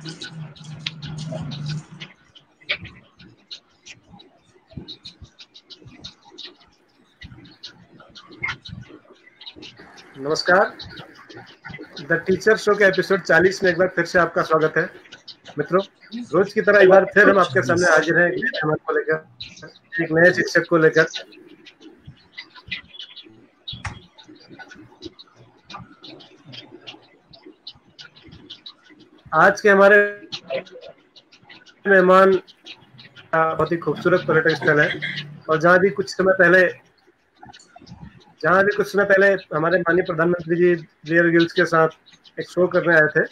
नमस्कार, the teacher show के episode 40 में एक बार फिर से आपका स्वागत है। मित्रों, रोज की तरह एक बार फिर हम आपके सामने हाजिर हैं एक नए को लेकर, एक नए शिक्षक को लेकर। आज के हमारे मेहमान बहुत ही खूबसूरत पर्यटक स्थल है और जहाँ भी कुछ समय पहले हमारे माननीय प्रधानमंत्री जी बियर ग्रिल्स के साथ एक शो करने आए थे,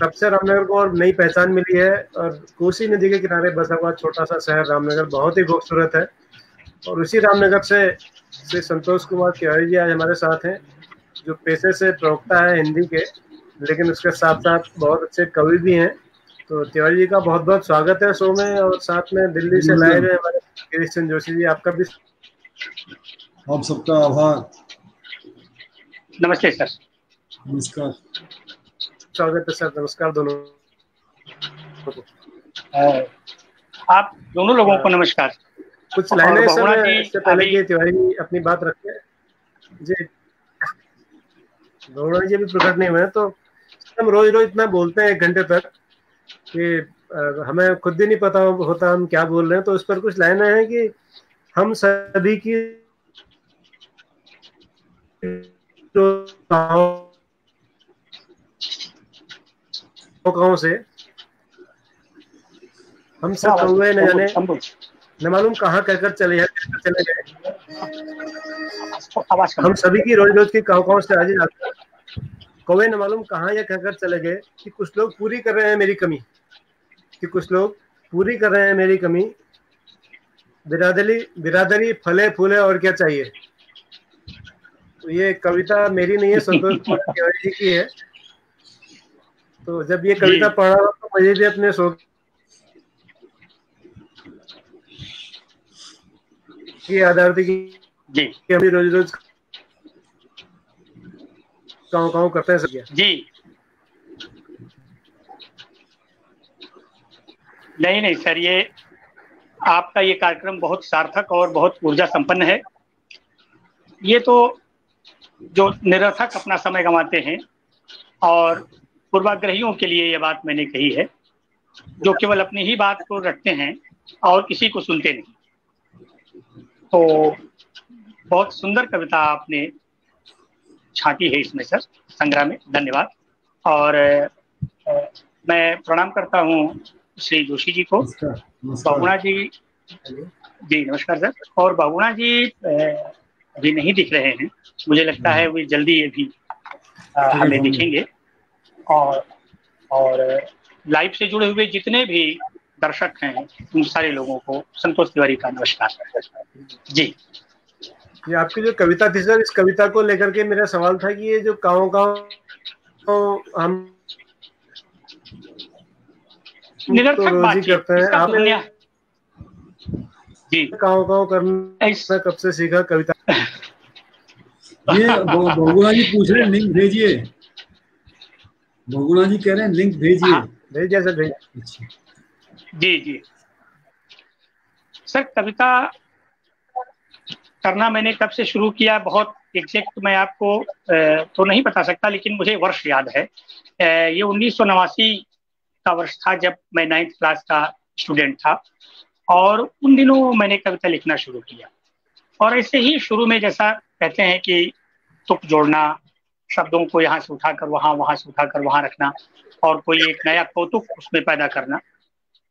तब से रामनगर को और नई पहचान मिली है। और कोसी नदी के किनारे बसा हुआ छोटा सा शहर रामनगर बहुत ही खूबसूरत है। और उसी रामनगर से श्री संतोष कुमार तिवारी जी आज हमारे साथ हैं, जो पेशे से प्रवक्ता है हिंदी के, लेकिन उसके साथ साथ बहुत अच्छे कवि भी हैं। तो तिवारी जी का बहुत बहुत स्वागत है शो में। और साथ में दिल्ली से लाए हुए हमारे गिरीश चंद्र जोशी जी, आपका भी आप सबका आभार। नमस्ते सर। नमस्कार। स्वागत है सर। नमस्कार दोनों। आप दोनों लोगों को नमस्कार। कुछ लाइनें सर इससे पहले कि तिवारी अपनी बात रखें जी। बहुगुणा जी भी प्रकट नहीं हुए, तो हम रोज रोज इतना बोलते हैं 1 घंटे तक कि हमें खुद भी नहीं पता होता हम क्या बोल रहे हैं। तो उस पर कुछ लाइनें हैं कि हम सभी की गाँव से हम सब कौवे न जाने न मालूम कहाँ कहकर चले गए। हम सभी की रोज रोज की गाँव से आज कौवे न मालूम कहाँ यह कहकर चले गए कि कुछ लोग पूरी कर रहे हैं मेरी कमी, बिरादरी फले फूले और क्या चाहिए। तो ये कविता मेरी नहीं है, संतोष कुमार तिवारी जी की है। तो जब ये कविता पढ़ा तो मुझे भी अपने शो की याद आती कि हम रोज रोज गाँव करते हैं सर जी। नहीं सर, ये आपका ये कार्यक्रम बहुत सार्थक और बहुत ऊर्जा संपन्न है। ये तो जो निरर्थक अपना समय गंवाते हैं और पूर्वाग्रहियों के लिए ये बात मैंने कही है, जो केवल अपनी ही बात को रखते हैं और किसी को सुनते नहीं। तो बहुत सुंदर कविता आपने छांटी है इसमें सर, संग्रह में। धन्यवाद। और मैं प्रणाम करता हूँ श्री जोशी जी को। बहुगुणा जी नमस्कार सर। और बहुगुणा जी अभी नहीं दिख रहे हैं, मुझे लगता है वे जल्दी ये भी हमें दिखेंगे। और लाइव से जुड़े हुए जितने भी दर्शक हैं उन सारे लोगों को संतोष तिवारी का नमस्कार जी। ये आपकी जो कविता थी सर, इस कविता को लेकर के मेरा सवाल था कि ये जो गाँव हम निरर्थक तो रोज ही करते हैं, आपने जी गाँव करना कब से सीखा कविता? ये बहुगुणा जी पूछ रहे हैं, लिंक भेजिए। बहुगुणा जी कह रहे हैं लिंक भेजिए। भेजिए सर, भेजिए। जी सर, कविता करना मैंने कब से शुरू किया, बहुत एग्जैक्ट मैं आपको तो नहीं बता सकता, लेकिन मुझे वर्ष याद है। ये 1989 का वर्ष था जब मैं 9th क्लास का स्टूडेंट था। और उन दिनों मैंने कविता लिखना शुरू किया। और ऐसे ही शुरू में जैसा कहते हैं कि तुक जोड़ना, शब्दों को यहाँ से उठाकर वहाँ, वहाँ से उठाकर वहाँ रखना और कोई एक नया कौतुक उसमें पैदा करना,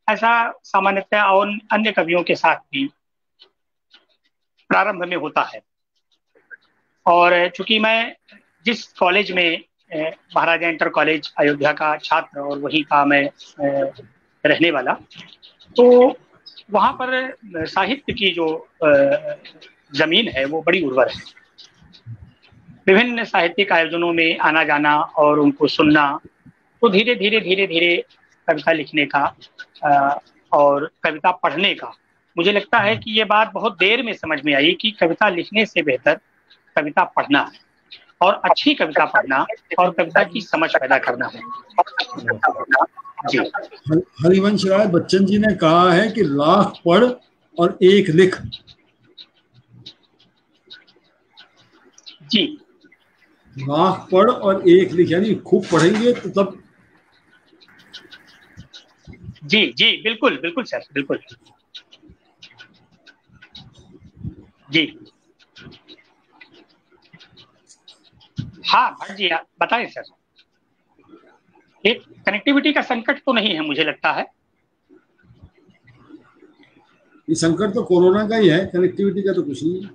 ऐसा सामान्यतः और अन्य कवियों के साथ भी प्रारंभ में होता है। और चूंकि मैं जिस कॉलेज में महाराजा इंटर कॉलेज अयोध्या का छात्र और वहीं का मैं रहने वाला, तो वहाँ पर साहित्य की जो जमीन है वो बड़ी उर्वर है। विभिन्न साहित्यिक आयोजनों में आना जाना और उनको सुनना, तो धीरे धीरे कविता लिखने का और कविता पढ़ने का मुझे लगता है कि ये बात बहुत देर में समझ में आई कि कविता लिखने से बेहतर कविता पढ़ना है। और अच्छी कविता पढ़ना और कविता की समझ पैदा करना है। जी, हरिवंश राय बच्चन जी ने कहा है कि लाख पढ़ और एक लिख। जी, लाख पढ़ और एक लिख, यानी खूब पढ़ेंगे तो तब। जी जी, बिल्कुल बिल्कुल सर, बिल्कुल। जी हाँ भट्ट जी, आप बताएं सर। एक कनेक्टिविटी का संकट तो नहीं है मुझे लगता है। ये संकट तो कोरोना का ही है, कनेक्टिविटी का तो कुछ नहीं है।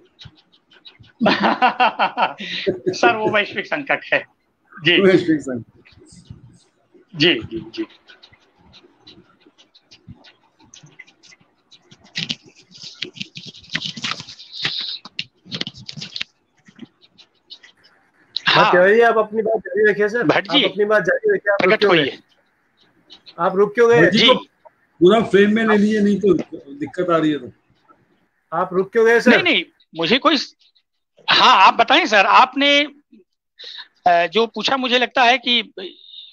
सर वो वैश्विक संकट है। जी वैश्विक संकट। जी जी जी। हाँ तिवारी जी, आप अपनी बात जारी रखिए सर। भट्ट जी, आप अपनी बात जारी रखिए। आप रुक प्रकट क्यों होइए। गए? आप रुक क्यों गए? भट्ट जी जी, को पूरा फ्रेम में ले लीजिए, नहीं तो दिक्कत आ रही है। तो आप रुक क्यों गए सर? नहीं नहीं, मुझे कोई, हाँ आप बताएं सर। आपने जो पूछा, मुझे लगता है कि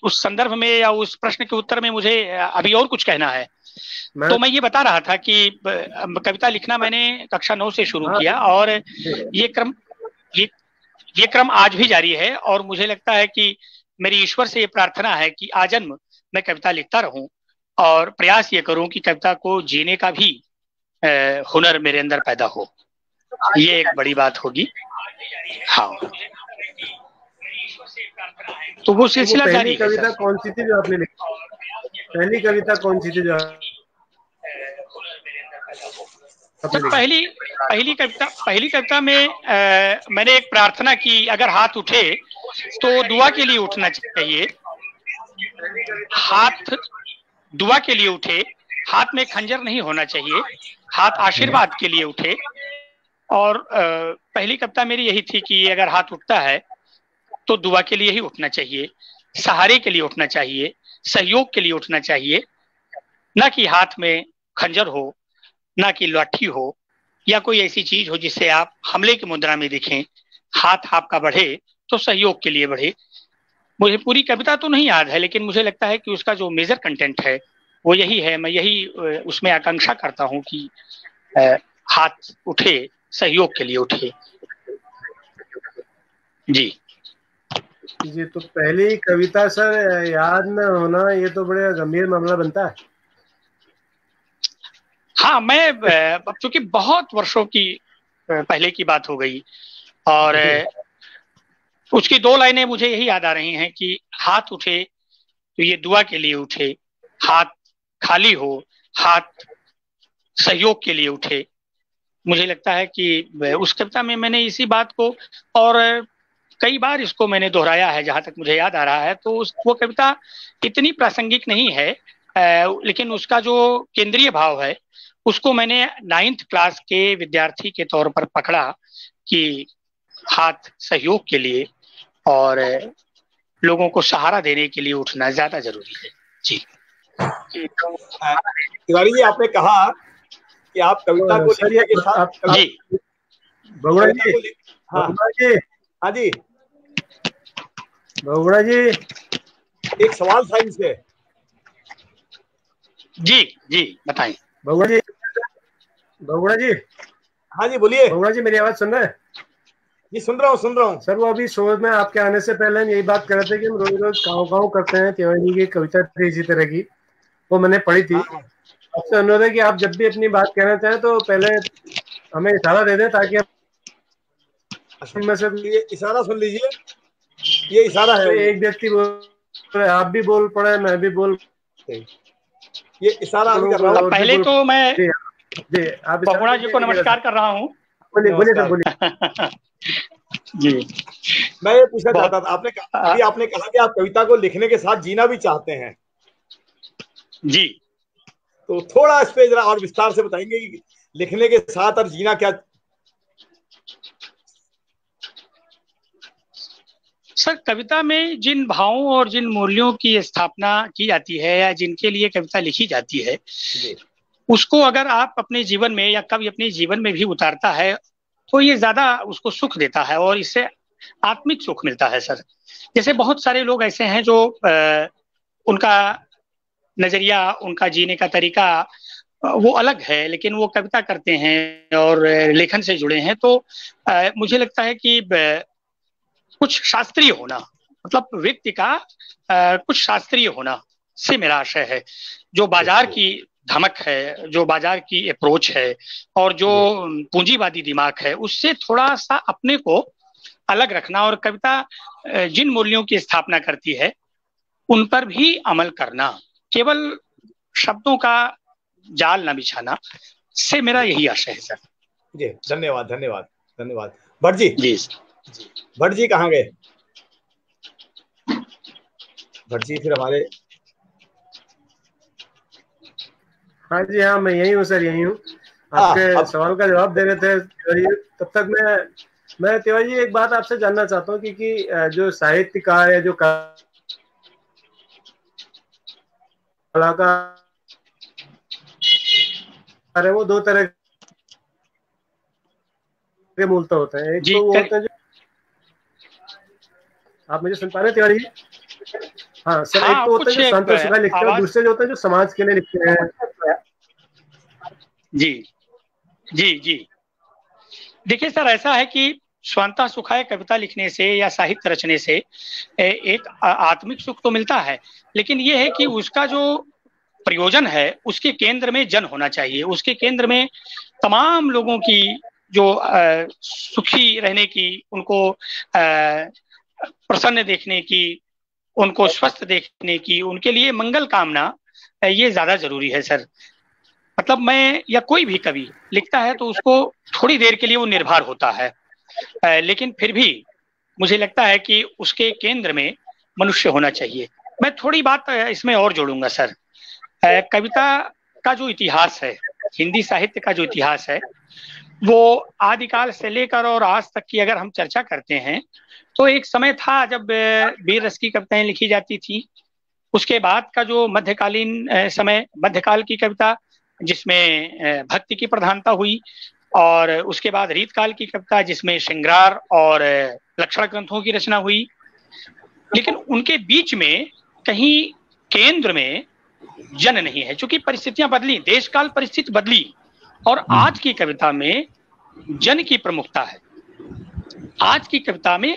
उस संदर्भ में या उस प्रश्न के उत्तर में मुझे अभी और कुछ कहना है। तो मैं ये बता रहा था कि कविता लिखना मैंने कक्षा 9 से शुरू किया, और ये क्रम ये क्रम आज भी जारी है। और मुझे लगता है कि मेरी ईश्वर से ये प्रार्थना है कि आजन्म मैं कविता लिखता रहूं, और प्रयास ये करूं कि कविता को जीने का भी हुनर मेरे अंदर पैदा हो। ये एक बड़ी बात होगी। हाँ, तो वो सिलसिला जारी है। कविता कौन सी थी जो आपने लिखी? पहली कविता कौन सी थी जो पहली कविता में मैंने एक प्रार्थना की, अगर हाथ उठे तो दुआ के लिए उठना चाहिए। हाथ दुआ के लिए उठे, हाथ में खंजर नहीं होना चाहिए, हाथ आशीर्वाद के लिए उठे। और पहली कविता मेरी यही थी कि अगर हाथ उठता है तो दुआ के लिए ही उठना चाहिए, सहारे के लिए उठना चाहिए, सहयोग के लिए उठना चाहिए, ना कि हाथ में खंजर हो, ना कि लाठी हो, या कोई ऐसी चीज हो जिससे आप हमले की मुद्रा में दिखें। हाथ आपका बढ़े तो सहयोग के लिए बढ़े। मुझे पूरी कविता तो नहीं याद है, लेकिन मुझे लगता है कि उसका जो मेजर कंटेंट है वो यही है। मैं यही उसमें आकांक्षा करता हूँ कि हाथ उठे, सहयोग के लिए उठे। जी जी, तो पहली कविता सर याद न होना, ये तो बड़े गंभीर मामला बनता है। हाँ, मैं चूंकि बहुत वर्षों की पहले की बात हो गई, और उसकी 2 लाइनें मुझे यही याद आ रही हैं कि हाथ उठे तो ये दुआ के लिए उठे, हाथ खाली हो, हाथ सहयोग के लिए उठे। मुझे लगता है कि उस कविता में मैंने इसी बात को, और कई बार इसको मैंने दोहराया है जहां तक मुझे याद आ रहा है। तो वो कविता इतनी प्रासंगिक नहीं है, लेकिन उसका जो केंद्रीय भाव है उसको मैंने 9th क्लास के विद्यार्थी के तौर पर पकड़ा कि हाथ सहयोग के लिए और लोगों को सहारा देने के लिए उठना ज्यादा जरूरी है। जी तिवारी जी, आपने कहा कि आप कविता को लिखने के साथ जी बगुड़ा जी, हाँ बगुड़ा जी, हाँ जी, बगुड़ा जी, एक सवाल था इनसे। जी जी बताएं। बगुड़ा जी, बगुड़ा जी, हाँ जी बोलिए। बगुड़ा जी, मेरी आवाज सुन रहे हैं? जी सुन रहा हूँ। सर, वो अभी शो में आपके आने से पहले हम यही बात कर रहे थे कि हम रोज रोज काव काव करते हैं। तिवारी जी की कविता थी इसी तरह की, वो मैंने पढ़ी थी। आपसे अनुरोध है कि आप जब भी अपनी बात कहना चाहें तो पहले हमें इशारा दे दें, ताकि में से ये इशारा सुन लीजिए, ये इशारा है। एक व्यक्ति बोल, आप भी बोल पड़े, मैं भी बोल, ये इशारा हम कर रहा हूँ। पहले तो मैं जी आप बगुड़ा जी को नमस्कार कर रहा हूँ। बोलिए सर, बोलिए। जी, मैं ये पूछना चाहता था, आपने कहा कि आप कविता को लिखने के साथ जीना भी चाहते हैं। जी, तो थोड़ा इस पे जरा और विस्तार से बताएंगे कि लिखने के साथ और जीना क्या? सर, कविता में जिन भावों और जिन मूल्यों की स्थापना की जाती है या जिनके लिए कविता लिखी जाती है, उसको अगर आप अपने जीवन में या कवि अपने जीवन में भी उतारता है तो ये ज्यादा उसको सुख देता है। और इससे आत्मिक सुख मिलता है सर। जैसे बहुत सारे लोग ऐसे हैं जो उनका नजरिया, उनका जीने का तरीका वो अलग है, लेकिन वो कविता करते हैं और लेखन से जुड़े हैं, तो मुझे लगता है कि कुछ शास्त्रीय होना, मतलब व्यक्ति का कुछ शास्त्रीय होना से मेरा आशय है। जो बाजार की धमक है, जो बाजार की अप्रोच है और जो पूंजीवादी दिमाग है, उससे थोड़ा सा अपने को अलग रखना, और कविता जिन मूल्यों की स्थापना करती है उन पर भी अमल करना, केवल शब्दों का जाल न बिछाना, से मेरा यही आशय है सर। जी धन्यवाद धन्यवाद धन्यवाद। भट्ट जी, जी भट्ट जी कहाँ गए? भट्ट जी फिर हमारे, हाँ जी, हाँ मैं यही हूँ सर, यही हूँ। आपके सवाल का जवाब दे रहे थे तब तक मैं तिवारी जी एक बात आपसे जानना चाहता हूँ कि जो साहित्यकार है, जो कलाकार है, वो दो तरह के मूलतः होते हैं। एक तो वो होते हैं जो, आप मुझे सुन पा रहे हैं तिवारी जी? हाँ सर, एक तो होते हैं जो संत और शिवाय लिखते हैं, और दूसरे जो होते हैं जो समाज के लिए लिखते हैं। जी जी जी, देखिए सर, ऐसा है कि स्वांतः सुखाय कविता लिखने से या साहित्य रचने से एक आत्मिक सुख तो मिलता है, लेकिन ये है कि उसका जो प्रयोजन है उसके केंद्र में जन होना चाहिए। उसके केंद्र में तमाम लोगों की जो सुखी रहने की, उनको प्रसन्न देखने की, उनको स्वस्थ देखने की, उनके लिए मंगल कामना, ये ज्यादा जरूरी है सर। मतलब मैं या कोई भी कवि लिखता है तो उसको थोड़ी देर के लिए वो निर्भर होता है, लेकिन फिर भी मुझे लगता है कि उसके केंद्र में मनुष्य होना चाहिए। मैं थोड़ी बात इसमें और जोड़ूंगा सर। कविता का जो इतिहास है, हिंदी साहित्य का जो इतिहास है, वो आदिकाल से लेकर और आज तक की अगर हम चर्चा करते हैं तो एक समय था जब वीर रस की कविताएं लिखी जाती थी। उसके बाद का जो मध्यकालीन समय, मध्यकाल की कविता जिसमें भक्ति की प्रधानता हुई, और उसके बाद रीतकाल की कविता जिसमें श्रृंगार और लक्षण ग्रंथों की रचना हुई। लेकिन उनके बीच में कहीं केंद्र में जन नहीं है, क्योंकि परिस्थितियां बदली, देश काल परिस्थिति बदली, और आज की कविता में जन की प्रमुखता है। आज की कविता में,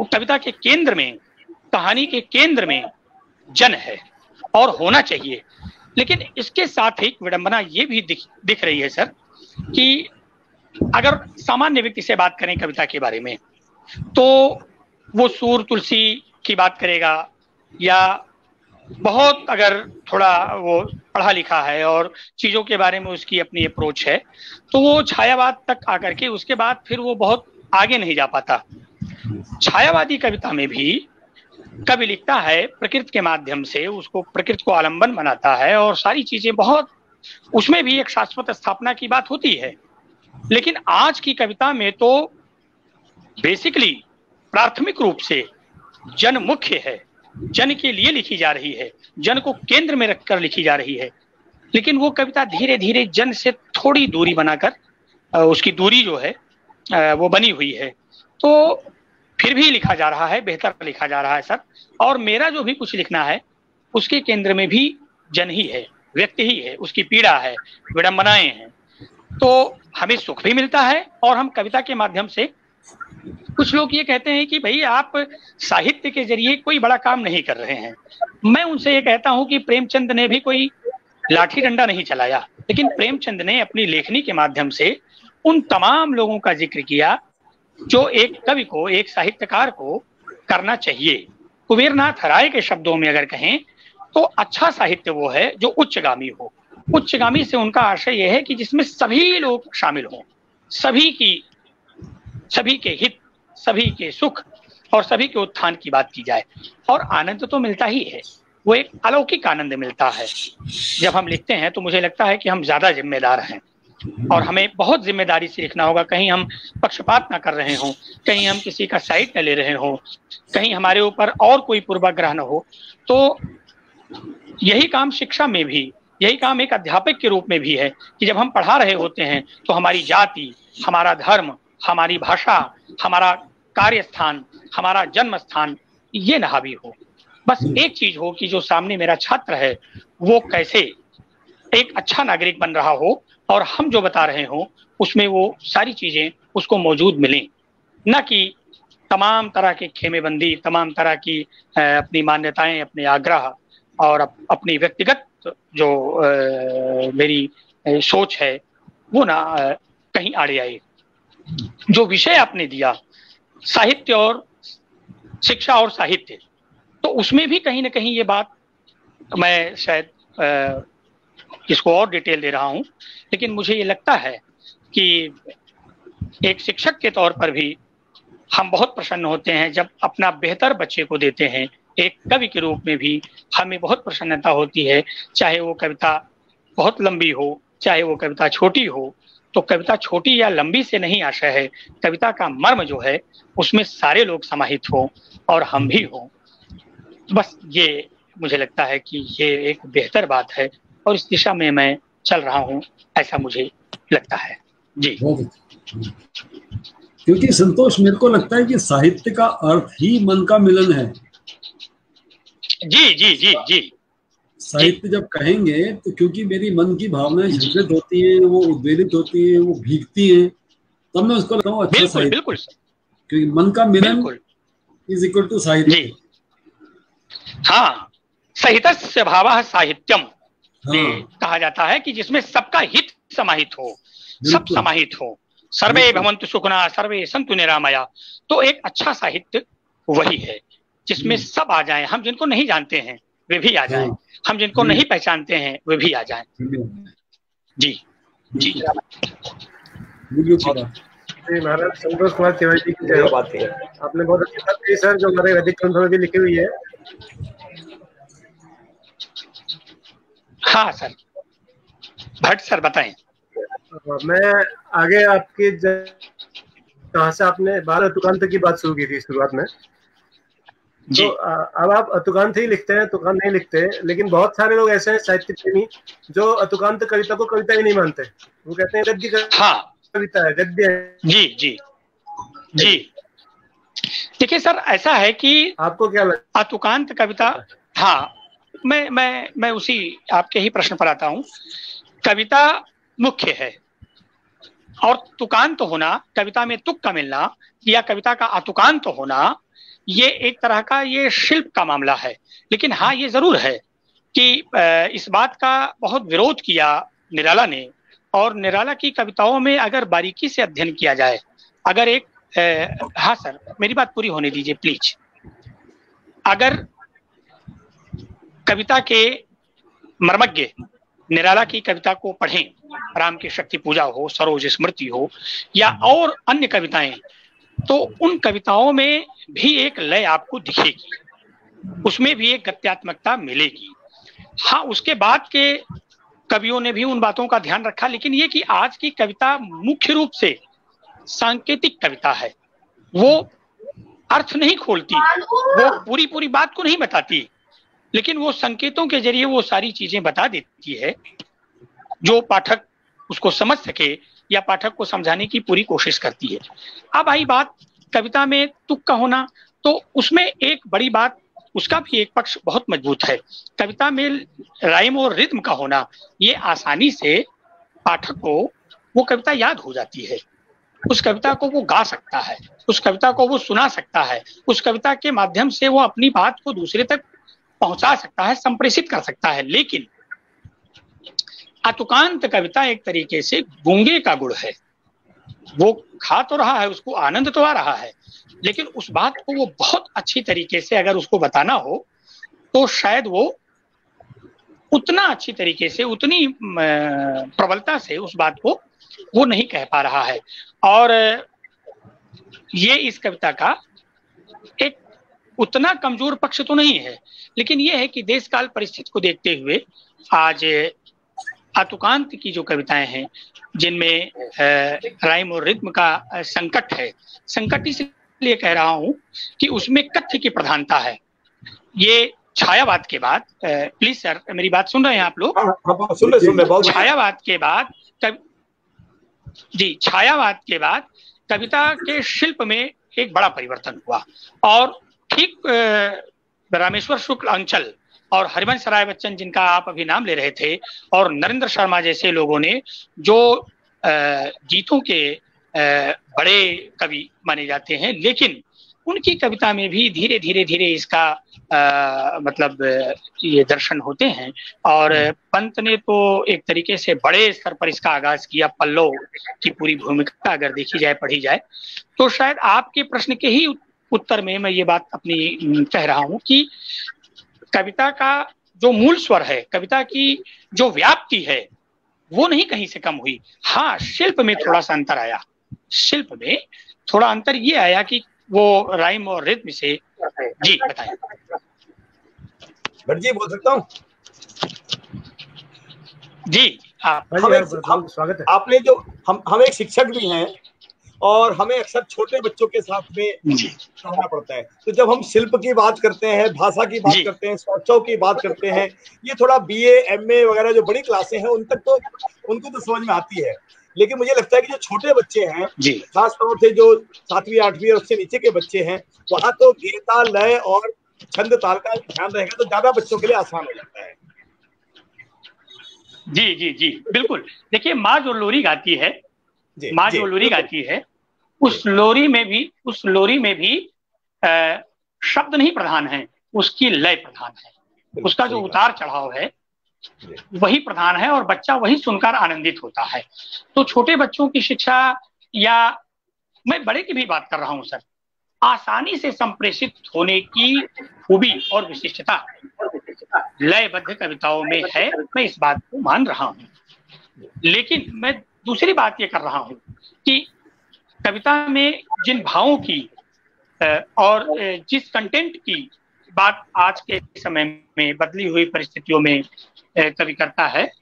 कविता के केंद्र में, कहानी के केंद्र में जन है और होना चाहिए। लेकिन इसके साथ ही विडंबना ये भी दिख रही है सर कि अगर सामान्य व्यक्ति से बात करें कविता के बारे में, तो वो सूर तुलसी की बात करेगा, या बहुत अगर थोड़ा वो पढ़ा लिखा है और चीजों के बारे में उसकी अपनी अप्रोच है, तो वो छायावाद तक आकर के उसके बाद फिर वो बहुत आगे नहीं जा पाता। छायावादी कविता में भी कवि लिखता है प्रकृति के माध्यम से, उसको प्रकृति को आलंबन बनाता है और सारी चीजें बहुत, उसमें भी एक शाश्वत स्थापना की बात होती है। लेकिन आज की कविता में तो बेसिकली प्राथमिक रूप से जन मुख्य है, जन के लिए लिखी जा रही है, जन को केंद्र में रखकर लिखी जा रही है। लेकिन वो कविता धीरे धीरे जन से थोड़ी दूरी बनाकर, उसकी दूरी जो है वो बनी हुई है। तो फिर भी लिखा जा रहा है, बेहतर लिखा जा रहा है सर। और मेरा जो भी कुछ लिखना है उसके केंद्र में भी जन ही है, व्यक्ति ही है, उसकी पीड़ा है, विडंबनाएं हैं। तो हमें सुख भी मिलता है, और हम कविता के माध्यम से, कुछ लोग ये कहते हैं कि भाई आप साहित्य के जरिए कोई बड़ा काम नहीं कर रहे हैं। मैं उनसे ये कहता हूं कि प्रेमचंद ने भी कोई लाठी डंडा नहीं चलाया, लेकिन प्रेमचंद ने अपनी लेखनी के माध्यम से उन तमाम लोगों का जिक्र किया जो एक कवि को, एक साहित्यकार को करना चाहिए। कुबेरनाथ राय के शब्दों में अगर कहें तो अच्छा साहित्य वो है जो उच्चगामी हो। उच्चगामी से उनका आशय यह है कि जिसमें सभी लोग शामिल हों, सभी के हित, सभी के सुख और सभी के उत्थान की बात की जाए। और आनंद तो मिलता ही है, वो एक अलौकिक आनंद मिलता है। जब हम लिखते हैं तो मुझे लगता है कि हम ज्यादा जिम्मेदार हैं और हमें बहुत जिम्मेदारी से लिखना होगा। कहीं हम पक्षपात ना कर रहे हों, कहीं हम किसी का साइड न ले रहे हों, कहीं हमारे ऊपर और कोई पूर्वाग्रह न हो। तो यही काम शिक्षा में भी, यही काम एक अध्यापक के रूप में भी है कि जब हम पढ़ा रहे होते हैं तो हमारी जाति, हमारा धर्म, हमारी भाषा, हमारा कार्य स्थान, हमारा जन्म स्थान ये ना हावी हो। बस एक चीज हो कि जो सामने मेरा छात्र है वो कैसे एक अच्छा नागरिक बन रहा हो और हम जो बता रहे हो उसमें वो सारी चीजें उसको मौजूद मिलें, न कि तमाम तरह के खेमेबंदी, तमाम तरह की अपनी मान्यताएं, अपने आग्रह और अपनी व्यक्तिगत जो मेरी सोच है वो ना कहीं आड़े आए। जो विषय आपने दिया साहित्य और शिक्षा और साहित्य, तो उसमें भी कहीं ना कहीं ये बात मैं शायद इसको और डिटेल दे रहा हूं, लेकिन मुझे ये लगता है कि एक शिक्षक के तौर पर भी हम बहुत प्रसन्न होते हैं जब अपना बेहतर बच्चे को देते हैं। एक कवि के रूप में भी हमें बहुत प्रसन्नता होती है, चाहे वो कविता बहुत लंबी हो, चाहे वो कविता छोटी हो। तो कविता छोटी या लंबी से नहीं आशय है, कविता का मर्म जो है उसमें सारे लोग समाहित हो और हम भी हो। बस ये मुझे लगता है कि ये एक बेहतर बात है और इस दिशा में मैं चल रहा हूँ, ऐसा मुझे लगता है जी। क्योंकि संतोष मेरे को लगता है कि साहित्य का अर्थ ही मन का मिलन है। जी जी जी जी। साहित्य जब कहेंगे तो क्योंकि मेरी मन की भावनाएं झंझट होती हैं, वो उद्वेलित होती हैं, वो भीगती हैं, तब मैं उसको लगता हूँ अच्छा साहित्य। बिल्कुल क्योंकि मन का मिलन इज इक्वल टू साहित्य। हाँ, सहितस्य भावः साहित्यम कहा जाता है कि जिसमें सबका हित समाहित हो, सब समाहित हो। सर्वे भवन्तु सुखिनः सर्वे सन्तु निरामया। तो एक अच्छा साहित्य वही है जिसमें सब आ जाएं। हम जिनको नहीं जानते हैं वे भी आ जाएं, हम जिनको नहीं पहचानते हैं वे भी आ जाएं। जी जी महाराज संतोष कुमार तिवारी जी की बात है। आपने बहुत अच्छी बात कही सर, जो हमारे वैदिक ग्रंथों में भी लिखी हुई है। हाँ सर, भट्ट सर बताएं। मैं आगे आपकी कहाँ से आपने बाल अतुकांत की बात शुरू की थी शुरुआत में, तो अब आप अतुकांत ही लिखते हैं, तुकांत नहीं लिखते। लेकिन बहुत सारे लोग ऐसे हैं साहित्य प्रेमी जो अतुकांत कविता को कविता ही नहीं मानते। वो कहते हैं गद्य कविता है, गद्य है। जी जी जी। देखिए सर, ऐसा है कि आपको क्या लगता है अतुकांत कविता? हाँ, मैं उसी आपके ही प्रश्न पर आता हूँ। कविता मुख्य है और तुकांत होना, कविता में तुक का मिलना या कविता का अतुकांत होना, ये एक तरह का ये शिल्प का मामला है। लेकिन हाँ, ये जरूर है कि इस बात का बहुत विरोध किया निराला ने, और निराला की कविताओं में अगर बारीकी से अध्ययन किया जाए, अगर एक हाँ सर, मेरी बात पूरी होने दीजिए प्लीज। अगर कविता के मर्मज्ञ निराला की कविता को पढ़ें, राम की शक्ति पूजा हो, सरोज स्मृति हो या और अन्य कविताएं, तो उन कविताओं में भी एक लय आपको दिखेगी, उसमें भी एक गत्यात्मकता मिलेगी। हाँ, उसके बाद के कवियों ने भी उन बातों का ध्यान रखा, लेकिन ये कि आज की कविता मुख्य रूप से सांकेतिक कविता है। वो अर्थ नहीं खोलती, वो पूरी बात को नहीं बताती, लेकिन वो संकेतों के जरिए वो सारी चीजें बता देती है जो पाठक उसको समझ सके या पाठक को समझाने की पूरी कोशिश करती है। अब आई बात कविता में तुक का होना, तो उसमें एक बड़ी बात, उसका भी एक पक्ष बहुत मजबूत है। कविता में राइम और रिद्म का होना, ये आसानी से पाठक को वो कविता याद हो जाती है। उस कविता को वो गा सकता है, उस कविता को वो सुना सकता है, उस कविता के माध्यम से वो अपनी बात को दूसरे तक पहुंचा सकता है, संप्रेषित कर सकता है। लेकिन अतुकांत कविता एक तरीके से गूंगे का गुड़ है। वो खा तो रहा है, उसको आनंद तो आ रहा है, लेकिन उस बात को वो बहुत अच्छी तरीके से अगर उसको बताना हो तो शायद वो उतना अच्छी तरीके से, उतनी प्रबलता से उस बात को वो नहीं कह पा रहा है। और ये इस कविता का एक उतना कमजोर पक्ष तो नहीं है, लेकिन ये है कि देश काल परिस्थिति को देखते हुए आज अतुकांत की जो कविताएं हैं जिनमें राइम और रिद्म का संकट है, संकट इसलिए कह रहा हूं कि उसमें कथ्य की प्रधानता है। ये छायावाद के बाद, प्लीज सर मेरी बात सुन रहे हैं आप लोग? सुन रहे। छायावाद के बाद जी, छायावाद के बाद कविता के शिल्प में एक बड़ा परिवर्तन हुआ। और ठीक रामेश्वर शुक्ल अंचल और हरिवंश राय बच्चन, जिनका आप अभी नाम ले रहे थे, और नरेंद्र शर्मा जैसे लोगों ने, जो गीतों के बड़े कवि माने जाते हैं, लेकिन उनकी कविता में भी धीरे धीरे धीरे इसका मतलब ये दर्शन होते हैं। और पंत ने तो एक तरीके से बड़े स्तर पर इसका आगाज किया। पल्लव की पूरी भूमिका अगर देखी जाए, पढ़ी जाए, तो शायद आपके प्रश्न के ही उत्तर में मैं ये बात अपनी कह रहा हूं कि कविता का जो मूल स्वर है, कविता की जो व्याप्ति है, वो नहीं कहीं से कम हुई। हाँ, शिल्प में थोड़ा सा अंतर आया। शिल्प में थोड़ा अंतर ये आया कि वो राइम और रिद्म से। जी बताएं। भट्ट जी बोल सकता हूँ? जी स्वागत है। आपने जो हम एक शिक्षक भी हैं और हमें अक्सर छोटे बच्चों के साथ में रहना पड़ता है। तो जब हम शिल्प की बात करते हैं, भाषा की बात करते हैं, स्वच्छों की बात करते हैं, ये थोड़ा BA MA वगैरह जो बड़ी क्लासें हैं उन तक तो उनको तो समझ में आती है। लेकिन मुझे लगता है कि जो छोटे बच्चे हैं, खास तौर से जो 7वीं 8वीं और उससे नीचे के बच्चे हैं, वहां तो गीता, लय और छंद ताल का ध्यान रहेगा तो ज्यादा बच्चों के लिए आसान हो जाता है। जी जी जी बिल्कुल। देखिए, माँ जो लोरी गाती है, माँ जो लोरी गाती है, उस लोरी में भी शब्द नहीं प्रधान है, उसकी लय प्रधान है। उसका जो उतार चढ़ाव है वही प्रधान है और बच्चा वही सुनकर आनंदित होता है। तो छोटे बच्चों की शिक्षा, या मैं बड़े की भी बात कर रहा हूं सर, आसानी से संप्रेषित होने की खूबी और विशिष्टता लयबद्ध कविताओं में है। मैं इस बात को मान रहा हूं। लेकिन मैं दूसरी बात ये कर रहा हूं कि कविता में जिन भावों की और जिस कंटेंट की बात आज के समय में बदली हुई परिस्थितियों में कवि करता है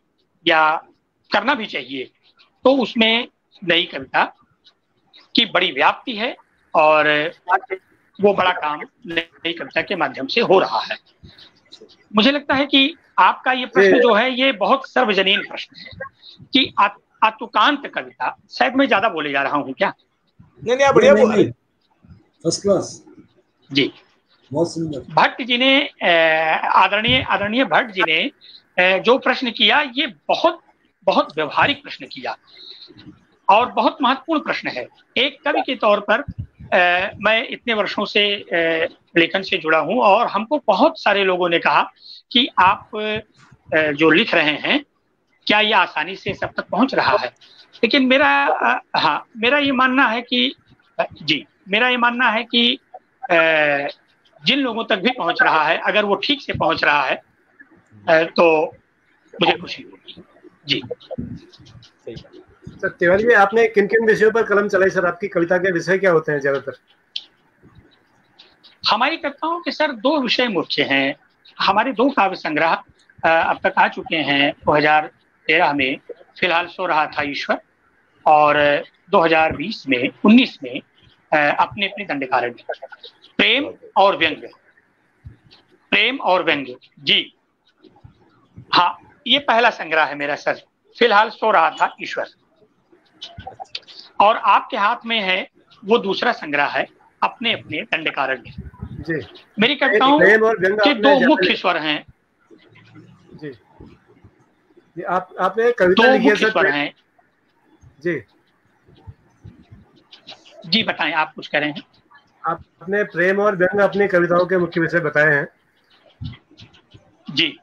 या करना भी चाहिए, तो उसमें नई कविता की बड़ी व्याप्ति है और वो बड़ा काम नई कविता के माध्यम से हो रहा है। मुझे लगता है कि आपका ये प्रश्न जो है ये बहुत सर्वजनीन प्रश्न है कि आतुकांत कविता, शायद मैं ज्यादा बोले जा रहा हूँ क्या? नहीं, बढ़िया बोल, फर्स्ट क्लास जी। बहुत सुंदर। भट्ट जी ने, आदरणीय भट्ट जी ने जो प्रश्न किया, ये बहुत बहुत व्यवहारिक प्रश्न किया और बहुत महत्वपूर्ण प्रश्न है। एक कवि के तौर पर मैं इतने वर्षों से लेखन से जुड़ा हूं और हमको बहुत सारे लोगों ने कहा कि आप जो लिख रहे हैं, क्या ये आसानी से सब तक पहुंच रहा है? लेकिन मेरा ये मानना है कि मेरा ये मानना है कि जिन लोगों तक भी पहुंच रहा है, अगर वो ठीक से पहुंच रहा है तो मुझे खुशी होगी। जी सर, तिवारी जी, आपने किन किन विषयों पर कलम चलाई सर? आपकी कविता के विषय क्या होते हैं ज्यादातर? हमारी कविताओं के सर 2 विषय मुख्य हैं। हमारे 2 काव्य संग्रह अब तक आ चुके हैं। 2013 में फिलहाल सो रहा था ईश्वर, और 2019 में अपने अपने दंडकारण्य, प्रेम और व्यंग्य। प्रेम और व्यंग्य, जी हाँ, ये पहला संग्रह है मेरा सर। फिलहाल सो रहा था ईश्वर, और आपके हाथ में है वो दूसरा संग्रह है, अपने अपने दंडकारण्य। जी, मेरी कविताओं के 2 मुख्य स्वर हैं। जी, आपने कविता लिखी है सर? हैं जी जी, बताएं, आप कुछ कह रहे हैं? आपने प्रेम और व्यंग अपनी कविताओं के मुख्य विषय बताए हैं। जी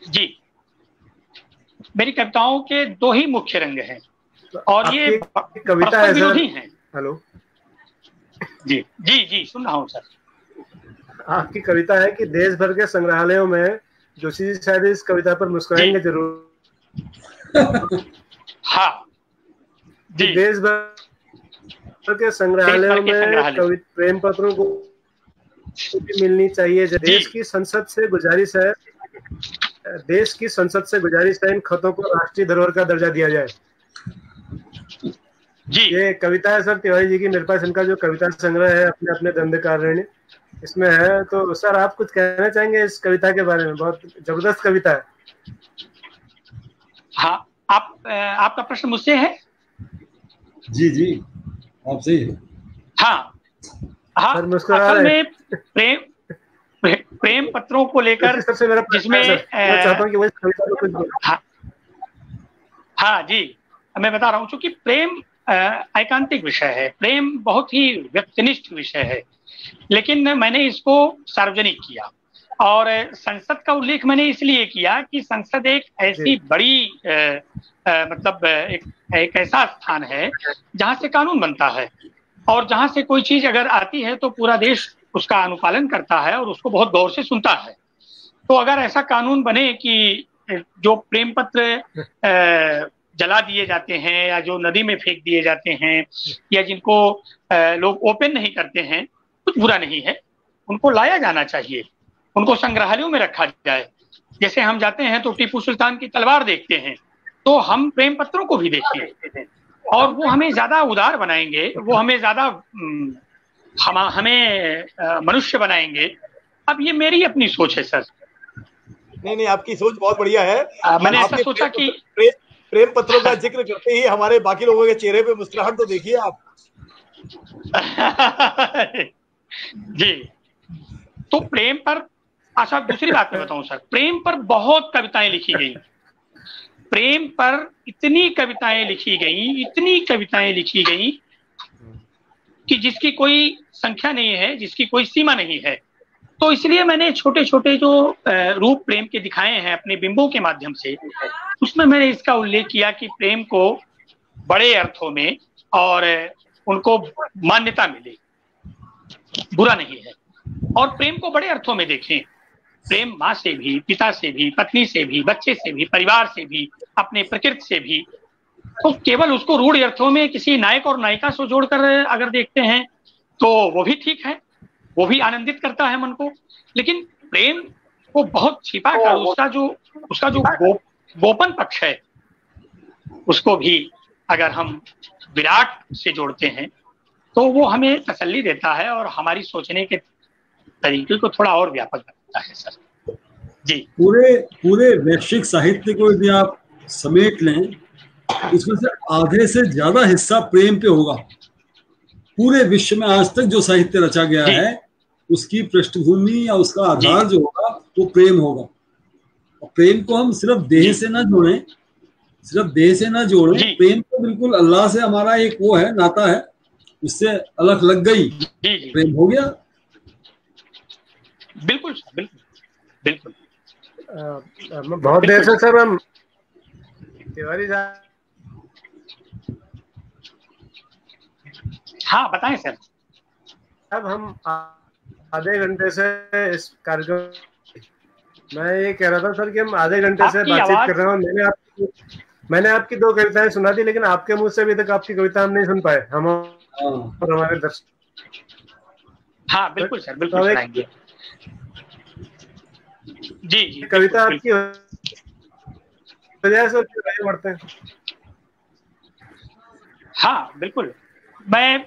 जी, मेरी कविताओं के 2 ही मुख्य रंग हैं और ये कविता है विरोधी हैं। हेलो, जी जी जी, सुन रहा हूँ सर। आपकी कविता है कि देश भर के संग्रहालयों में जोशी जी शायद इस कविता पर मुस्कुराएंगे जरूर। हाँ जी, देश भर के संग्रहालयों में प्रेम पत्रों को मिलनी चाहिए। देश की संसद से गुजारिश है इन खतों को राष्ट्रीय धरोहर का दर्जा दिया जाए। जी, ये कविता है सर तिवारी जी की। मेरे पास इनका जो कविता संग्रह है अपने अपने दंडकारण्य इसमें है। तो सर आप कुछ कहना चाहेंगे इस कविता के बारे में? बहुत जबरदस्त कविता है। हाँ, आपका प्रश्न मुझसे है? जी जी, आपसे। हाँ हाँ, असल में प्रेम पत्रों को लेकर जिसमें हाँ जी, मैं बता रहा हूँ, चूंकि प्रेम एकांतिक विषय है, प्रेम बहुत ही व्यक्तिनिष्ठ विषय है, लेकिन मैंने इसको सार्वजनिक किया। और संसद का उल्लेख मैंने इसलिए किया कि संसद एक ऐसी बड़ी मतलब एक ऐसा स्थान है जहाँ से कानून बनता है, और जहाँ से कोई चीज अगर आती है तो पूरा देश उसका अनुपालन करता है और उसको बहुत गौर से सुनता है। तो अगर ऐसा कानून बने कि जो प्रेम पत्र जला दिए जाते हैं या जो नदी में फेंक दिए जाते हैं या जिनको लोग ओपन नहीं करते हैं, कुछ बुरा नहीं है, उनको लाया जाना चाहिए, उनको संग्रहालयों में रखा जाए। जैसे हम जाते हैं तो टीपू सुल्तान की तलवार देखते हैं, तो हम प्रेम पत्रों को भी देखें और वो हमें ज्यादा उदार बनाएंगे, वो हमें ज्यादा हमें मनुष्य बनाएंगे। अब ये मेरी अपनी सोच है सर। नहीं, आपकी सोच बहुत बढ़िया है। मैंने ऐसा सोचा कि प्रेम पत्रों का जिक्र करते ही हमारे बाकी लोगों के चेहरे पे मुस्कुराहट तो देखिए आप। जी, तो प्रेम पर अच्छा, दूसरी बात मैं बताऊं सर, प्रेम पर बहुत कविताएं लिखी गई, प्रेम पर इतनी कविताएं लिखी गई कि जिसकी कोई संख्या नहीं है, जिसकी कोई सीमा नहीं है। तो इसलिए मैंने छोटे छोटे जो रूप प्रेम के दिखाए हैं अपने बिंबों के माध्यम से, उसमें मैंने इसका उल्लेख किया कि प्रेम को बड़े अर्थों में और उनको मान्यता मिले, बुरा नहीं है। और प्रेम को बड़े अर्थों में देखें, प्रेम माँ से भी, पिता से भी, पत्नी से भी, बच्चे से भी, परिवार से भी, अपने प्रकृति से भी। तो केवल उसको रूढ़ अर्थों में किसी नायक और नायिका से जोड़कर अगर देखते हैं तो वो भी ठीक है, वो भी आनंदित करता है मन को, लेकिन प्रेम को बहुत छिपा कर उसका जो गोपन पक्ष है, उसको भी अगर हम विराट से जोड़ते हैं तो वो हमें तसल्ली देता है और हमारी सोचने के तरीके को थोड़ा और व्यापक बनाता है सर। जी, पूरे वैश्विक साहित्य को यदि आप समेट लें, इसमें से आधे से ज्यादा हिस्सा प्रेम पे होगा। पूरे विश्व में आज तक जो साहित्य रचा गया है उसकी पृष्ठभूमि या उसका आधार जो होगा वो प्रेम होगा। और प्रेम को हम सिर्फ देह से ना जोड़ें, प्रेम तो बिल्कुल अल्लाह से हमारा एक वो है, नाता है, उससे अलग लग गई, प्रेम हो गया। बिल्कुल बिल्कुल। बहुत देर से सर हम तिवारी साहब, हाँ बताएं सर। अब हम आधे घंटे से इस कार्यक्रम, मैं ये कह रहा था सर कि हम आधे घंटे से बातचीत कर रहे हैं। मैंने आपकी 2 कविताएं सुना दी, लेकिन आपके मुंह से अभी तक आपकी कविता हम नहीं सुन पाए, हम और हमारे दर्शक। हाँ बिल्कुल सर, बिल्कुल सुनाएंगे। जी, कविता आपकी वजह से आगे बढ़ते हैं। हाँ बिल्कुल, मैं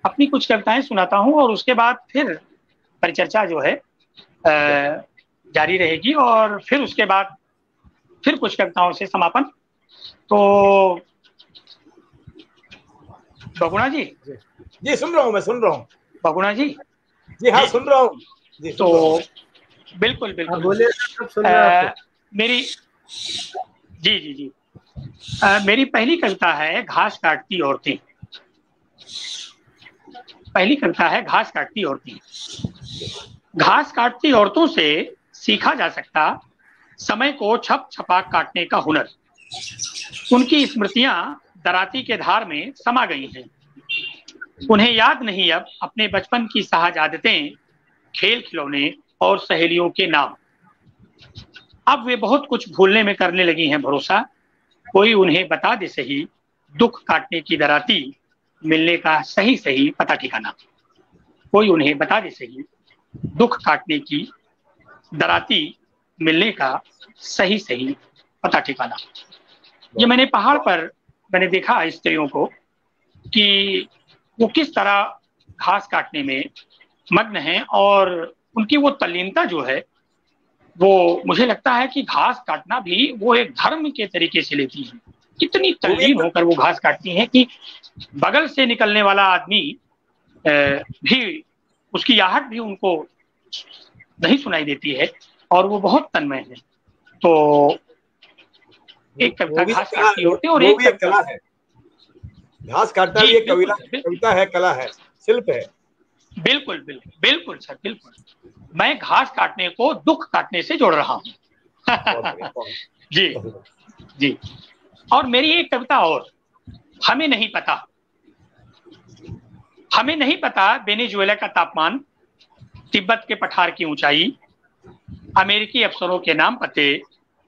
अपनी कुछ कविताएं सुनाता हूं और उसके बाद फिर परिचर्चा जो है जारी रहेगी और फिर उसके बाद फिर कुछ कविताओं से समापन। तो बगुणा जी। जी सुन रहा हूँ, मैं सुन रहा हूँ। बगुणा जी। जी हाँ सुन रहा हूँ। तो बिल्कुल बोलिए, सब सुन रहे हैं आपको। मेरी जी मेरी पहली कविता है घास काटती औरतें। पहली कविता है घास काटती औरतें। घास काटती औरतों से सीखा जा सकता समय को छप छपा काटने का हुनर। उनकी स्मृतियां दराती के धार में समा गई हैं। उन्हें याद नहीं अब अपने बचपन की सहज आदतें, खेल खिलौने और सहेलियों के नाम। अब वे बहुत कुछ भूलने में करने लगी हैं भरोसा। कोई उन्हें बता दे सही दुख काटने की दराती मिलने का सही सही पता ठिकाना। कोई उन्हें बता दे सही दुख काटने की दराती मिलने का सही सही पता ठिकाना। ये मैंने पहाड़ पर मैंने देखा स्त्रियों को कि वो किस तरह घास काटने में मग्न हैं और उनकी वो तल्लीनता जो है वो मुझे लगता है कि घास काटना भी वो एक धर्म के तरीके से लेती है। इतनी तल्लीन होकर वो घास काटती हैं कि बगल से निकलने वाला आदमी भी, उसकी आहट भी उनको नहीं सुनाई देती है और वो बहुत तन्मय है। तो एक कविता घास काटती होती है और एक कला है। घास काटना भी एक कविता है, कला है, शिल्प है। बिल्कुल बिल्कुल बिल्कुल सर, बिल्कुल। मैं घास काटने को दुख काटने से जोड़ रहा हूँ। जी जी। और मेरी एक कविता और, हमें नहीं पता। हमें नहीं पता वेनेजुएला का तापमान, तिब्बत के पठार की ऊंचाई, अमेरिकी अफसरों के नाम पते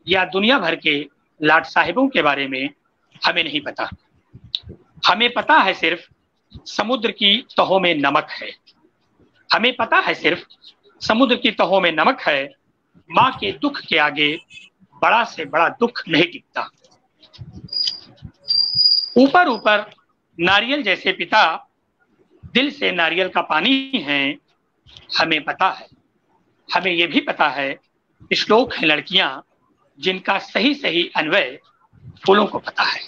या दुनिया भर के लाट साहिबों के बारे में हमें नहीं पता। हमें पता है सिर्फ समुद्र की तहों में नमक है। हमें पता है सिर्फ समुद्र की तहों में नमक है। माँ के दुख के आगे बड़ा से बड़ा दुख नहीं दिखता। ऊपर ऊपर नारियल जैसे पिता, दिल से नारियल का पानी है। हमें पता है, हमें यह भी पता है, श्लोक है लड़कियां जिनका सही सही अन्वय फूलों को पता है।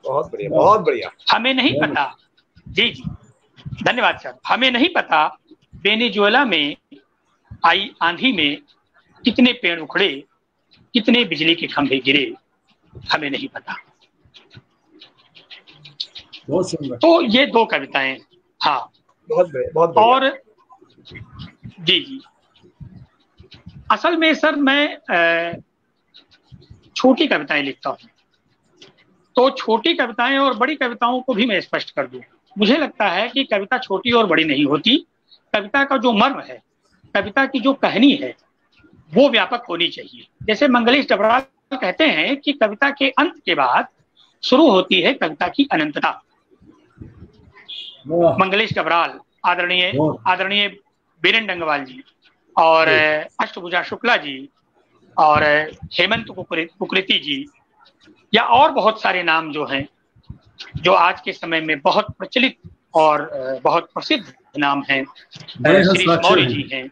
बहुत बढ़िया, बहुत बढ़िया। हमें नहीं पता, जी जी धन्यवाद सर, हमें नहीं पता वेनेजुएला में आई आंधी में कितने पेड़ उखड़े, कितने बिजली के खंभे गिरे। हमें नहीं पता। बहुत सुंदर। तो ये दो कविताएं, हाँ बहुत बहुत बढ़िया। और जी जी, असल में सर मैं छोटी कविताएं लिखता हूँ। तो छोटी कविताएं और बड़ी कविताओं को भी मैं स्पष्ट कर दूं। मुझे लगता है कि कविता छोटी और बड़ी नहीं होती। कविता का जो मर्म है, कविता की जो कहानी है, वो व्यापक होनी चाहिए। जैसे मंगलेश डबराल कहते हैं कि कविता के अंत के बाद शुरू होती है कविता की अनंतता। मंगलेश डबराल, आदरणीय बीरेन डंगवाल जी और अष्टभुजा शुक्ला जी और हेमंत कुकरेती जी, या और बहुत सारे नाम जो हैं, जो आज के समय में बहुत प्रचलित और बहुत प्रसिद्ध नाम हैं। श्री मौर्य जी हैं,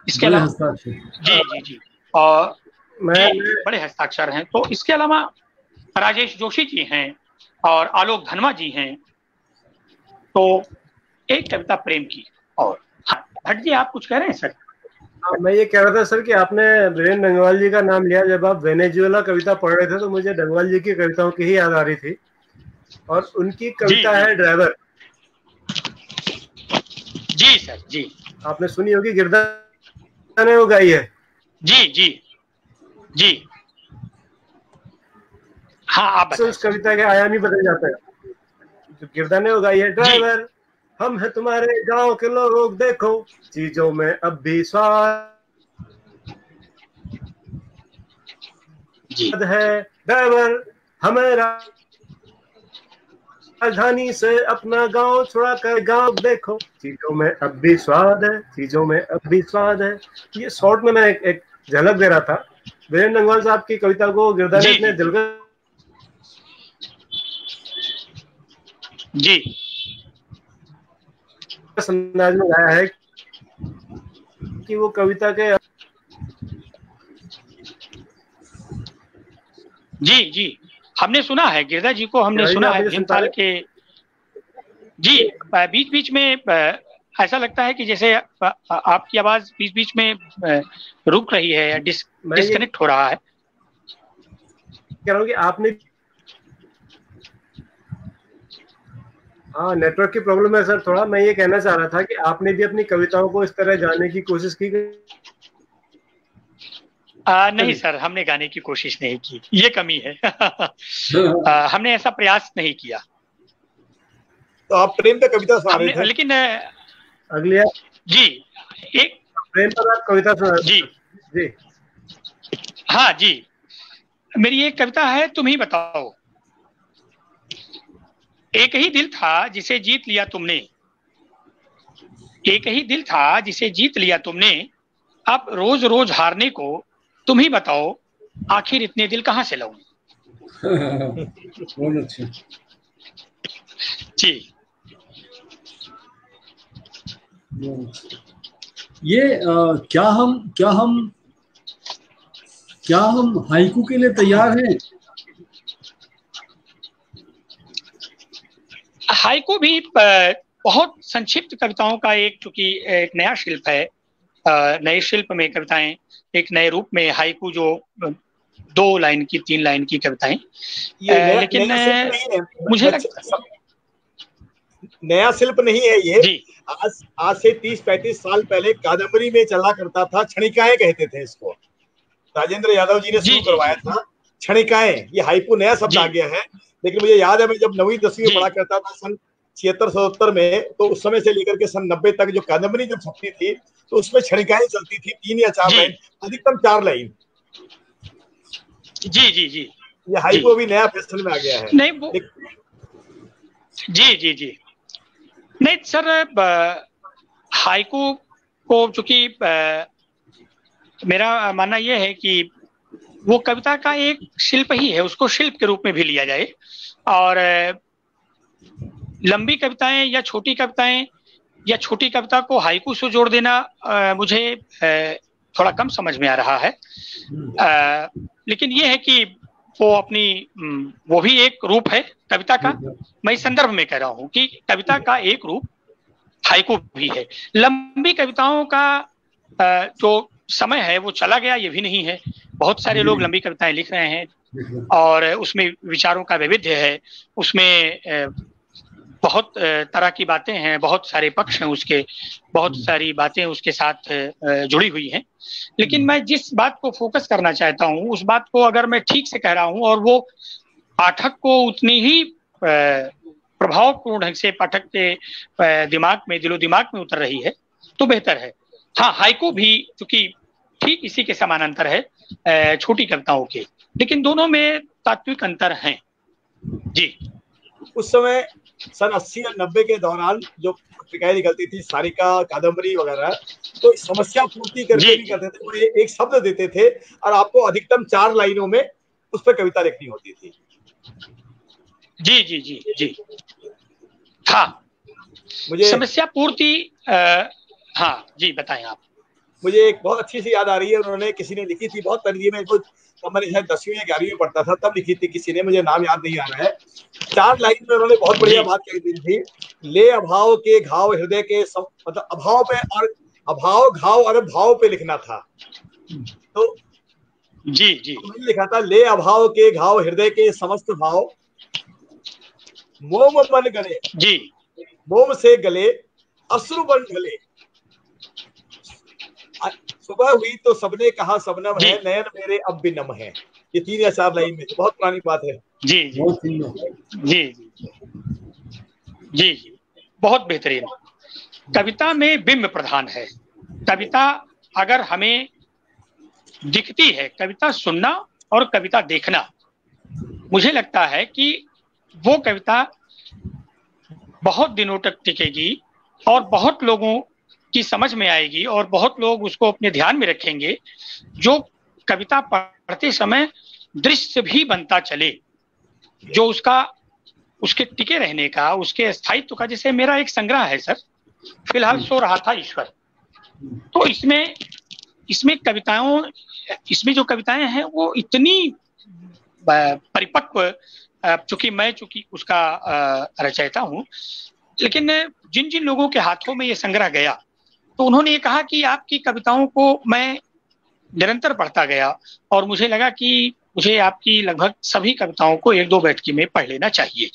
इसके अलावा जी जी जी और बड़े हस्ताक्षर हैं। तो इसके अलावा राजेश जोशी जी हैं और आलोक धनवा जी हैं। तो एक कविता प्रेम की। और हाँ, भट्ट जी आप कुछ कह रहे हैं सर? मैं ये कह रहा था सर कि आपने बीरेन डंगवाल जी का नाम लिया। जब आप वेनेजुएला कविता पढ़ रहे थे तो मुझे डंगवाल जी की कविताओं की ही याद आ रही थी, और उनकी कविता है ड्राइवर। जी सर जी, आपने सुनी होगी, गिरदा ने वो गाई है। जी जी जी हाँ, आप उस कविता के आयाम ही बदल जाता है। जो गिरदा ने वो गाई है, ड्राइवर हम है तुम्हारे गांव के लोग, देखो चीजों में अब भी स्वाद है। ड्राइवर हमें राजधानी से अपना गांव छुड़ा कर गांव, देखो चीजों में अब भी स्वाद है, चीजों में अब भी स्वाद है। ये शॉर्ट में मैं एक झलक दे रहा था। बीरेन डंगवाल साहब की कविता को गिरदा ने इतने दिलगत जी अंदाज में गाया है कि वो कविता के जी जी हमने सुना है, गिरदा जी को हमने सुना है भीमताल के। जी बीच बीच में ऐसा लगता है कि जैसे आपकी आवाज बीच बीच में रुक रही है या डिस्कनेक्ट हो रहा है। कह रहा हूँ कि आपने, हाँ नेटवर्क की प्रॉब्लम है सर थोड़ा। मैं ये कहना चाह रहा था कि आपने भी अपनी कविताओं को इस तरह गाने की कोशिश की? नहीं सर, हमने गाने की कोशिश नहीं की, ये कमी है। हमने ऐसा प्रयास नहीं किया। तो आप प्रेम पे कविता सुना रहे थे, लेकिन अगली जी एक प्रेम पर आप कविता सुना जी जी हाँ जी, मेरी एक कविता है, तुम ही बताओ। एक ही दिल था जिसे जीत लिया तुमने, एक ही दिल था जिसे जीत लिया तुमने, अब रोज रोज हारने को तुम ही बताओ, आखिर इतने दिल कहाँ से लाऊं। बहुत अच्छी जी। ये क्या हम हाइकू के लिए तैयार हैं? हाइकू भी बहुत संक्षिप्त कविताओं का एक, चूंकि एक नया शिल्प है, नए शिल्प में कविताएं एक नए रूप में हाइकू, जो 2 लाइन की 3 लाइन की कविताएं, लेकिन मुझे नया शिल्प नहीं है ये। आज से 30-35 साल पहले कादम्बरी में चला करता था, क्षणिकाएं कहते थे इसको, राजेंद्र यादव जी ने शुरू करवाया था क्षणिकाएं। ये हाइकू नया शब्द आ गया है, लेकिन मुझे याद है मैं जब 9वीं 10वीं में पढ़ा करता था सन 76-77 में, तो उस समय से लेकर के सन 90 तक जो कादम्बरी जब छपती थी तो उसमें क्षणिकाएं चलती थी, 3 या 4 लाइन, अधिकतम 4 लाइन। जी जी जी, ये हाइकू अभी नया फैशन में आ गया है। नहीं वो जी जी जी नहीं सर, हाइकू को चूंकि मेरा मानना यह है कि वो कविता का एक शिल्प ही है, उसको शिल्प के रूप में भी लिया जाए। और लंबी कविताएं या छोटी कविताएं या छोटी कविता को हाइकू से जोड़ देना मुझे थोड़ा कम समझ में आ रहा है। लेकिन ये है कि वो भी एक रूप है कविता का। मैं इस संदर्भ में कह रहा हूं कि कविता का एक रूप हाइकू भी है। लंबी कविताओं का जो समय है वो चला गया, ये भी नहीं है। बहुत सारे लोग लंबी कविताएं लिख रहे हैं और उसमें विचारों का वैविध्य है, उसमें बहुत तरह की बातें हैं, बहुत सारे पक्ष हैं उसके, बहुत सारी बातें उसके साथ जुड़ी हुई हैं। लेकिन मैं जिस बात को फोकस करना चाहता हूं, उस बात को अगर मैं ठीक से कह रहा हूं और वो पाठक को उतनी ही प्रभावपूर्ण ढंग से पाठक के दिमाग में, दिलो दिमाग में उतर रही है तो बेहतर है। हाँ, हाइकू भी चूंकि ठीक इसी के समानांतर है छोटी कविताओं के, लेकिन दोनों में तात्विक अंतर हैं। जी, उस समय सन 80 और 90 के दौरान जो पत्रिकाएं निकलती थी, सारिका, कादम्बरी वगैरह, तो समस्या पूर्ति करके भी करते थे। वो एक शब्द देते थे और आपको अधिकतम 4 लाइनों में उस पर कविता लिखनी होती थी। जी जी जी जी हाँ, मुझे समस्या पूर्ति हाँ जी, बताएं आप। मुझे एक बहुत अच्छी सी याद आ रही है, उन्होंने किसी ने लिखी थी बहुत तरीके में, तब मैंने शायद 10वीं या 11वीं में पढ़ता था, तब लिखी थी किसी ने, मुझे नाम याद नहीं आ रहा है। 4 लाइन में उन्होंने बहुत बढ़िया बात कही थी, ले अभाव के घाव हृदय के मतलब अभाव पे, और अभाव घाव और भाव पे लिखना था। तो जी जी मैंने लिखा था, ले अभाव के घाव हृदय के समस्त भाव, मोम बन गले जी, मोम से गले अश्रु बन गले, सुबह हुई तो सबने कहा सबनम है, नयन मेरे अब भी नम है। ये 3 या 4 लाइन में, बहुत पुरानी बात है। जी जी जी जी, बहुत बेहतरीन। कविता में बिंब प्रधान है। कविता अगर हमें दिखती है, कविता सुनना और कविता देखना, मुझे लगता है कि वो कविता बहुत दिनों तक टिकेगी और बहुत लोगों की समझ में आएगी और बहुत लोग उसको अपने ध्यान में रखेंगे। जो कविता पढ़ते समय दृश्य भी बनता चले, जो उसके टिके रहने का, उसके स्थायित्व का। जैसे मेरा एक संग्रह है सर, फिलहाल सो रहा था ईश्वर, तो इसमें जो कविताएं हैं वो इतनी परिपक्व, चूंकि उसका रचयिता हूं, लेकिन जिन जिन लोगों के हाथों में ये संग्रह गया, तो उन्होंने ये कहा कि आपकी कविताओं को मैं निरंतर पढ़ता गया और मुझे लगा कि मुझे आपकी लगभग सभी कविताओं को 1-2 बैठकी में पढ़ लेना चाहिए।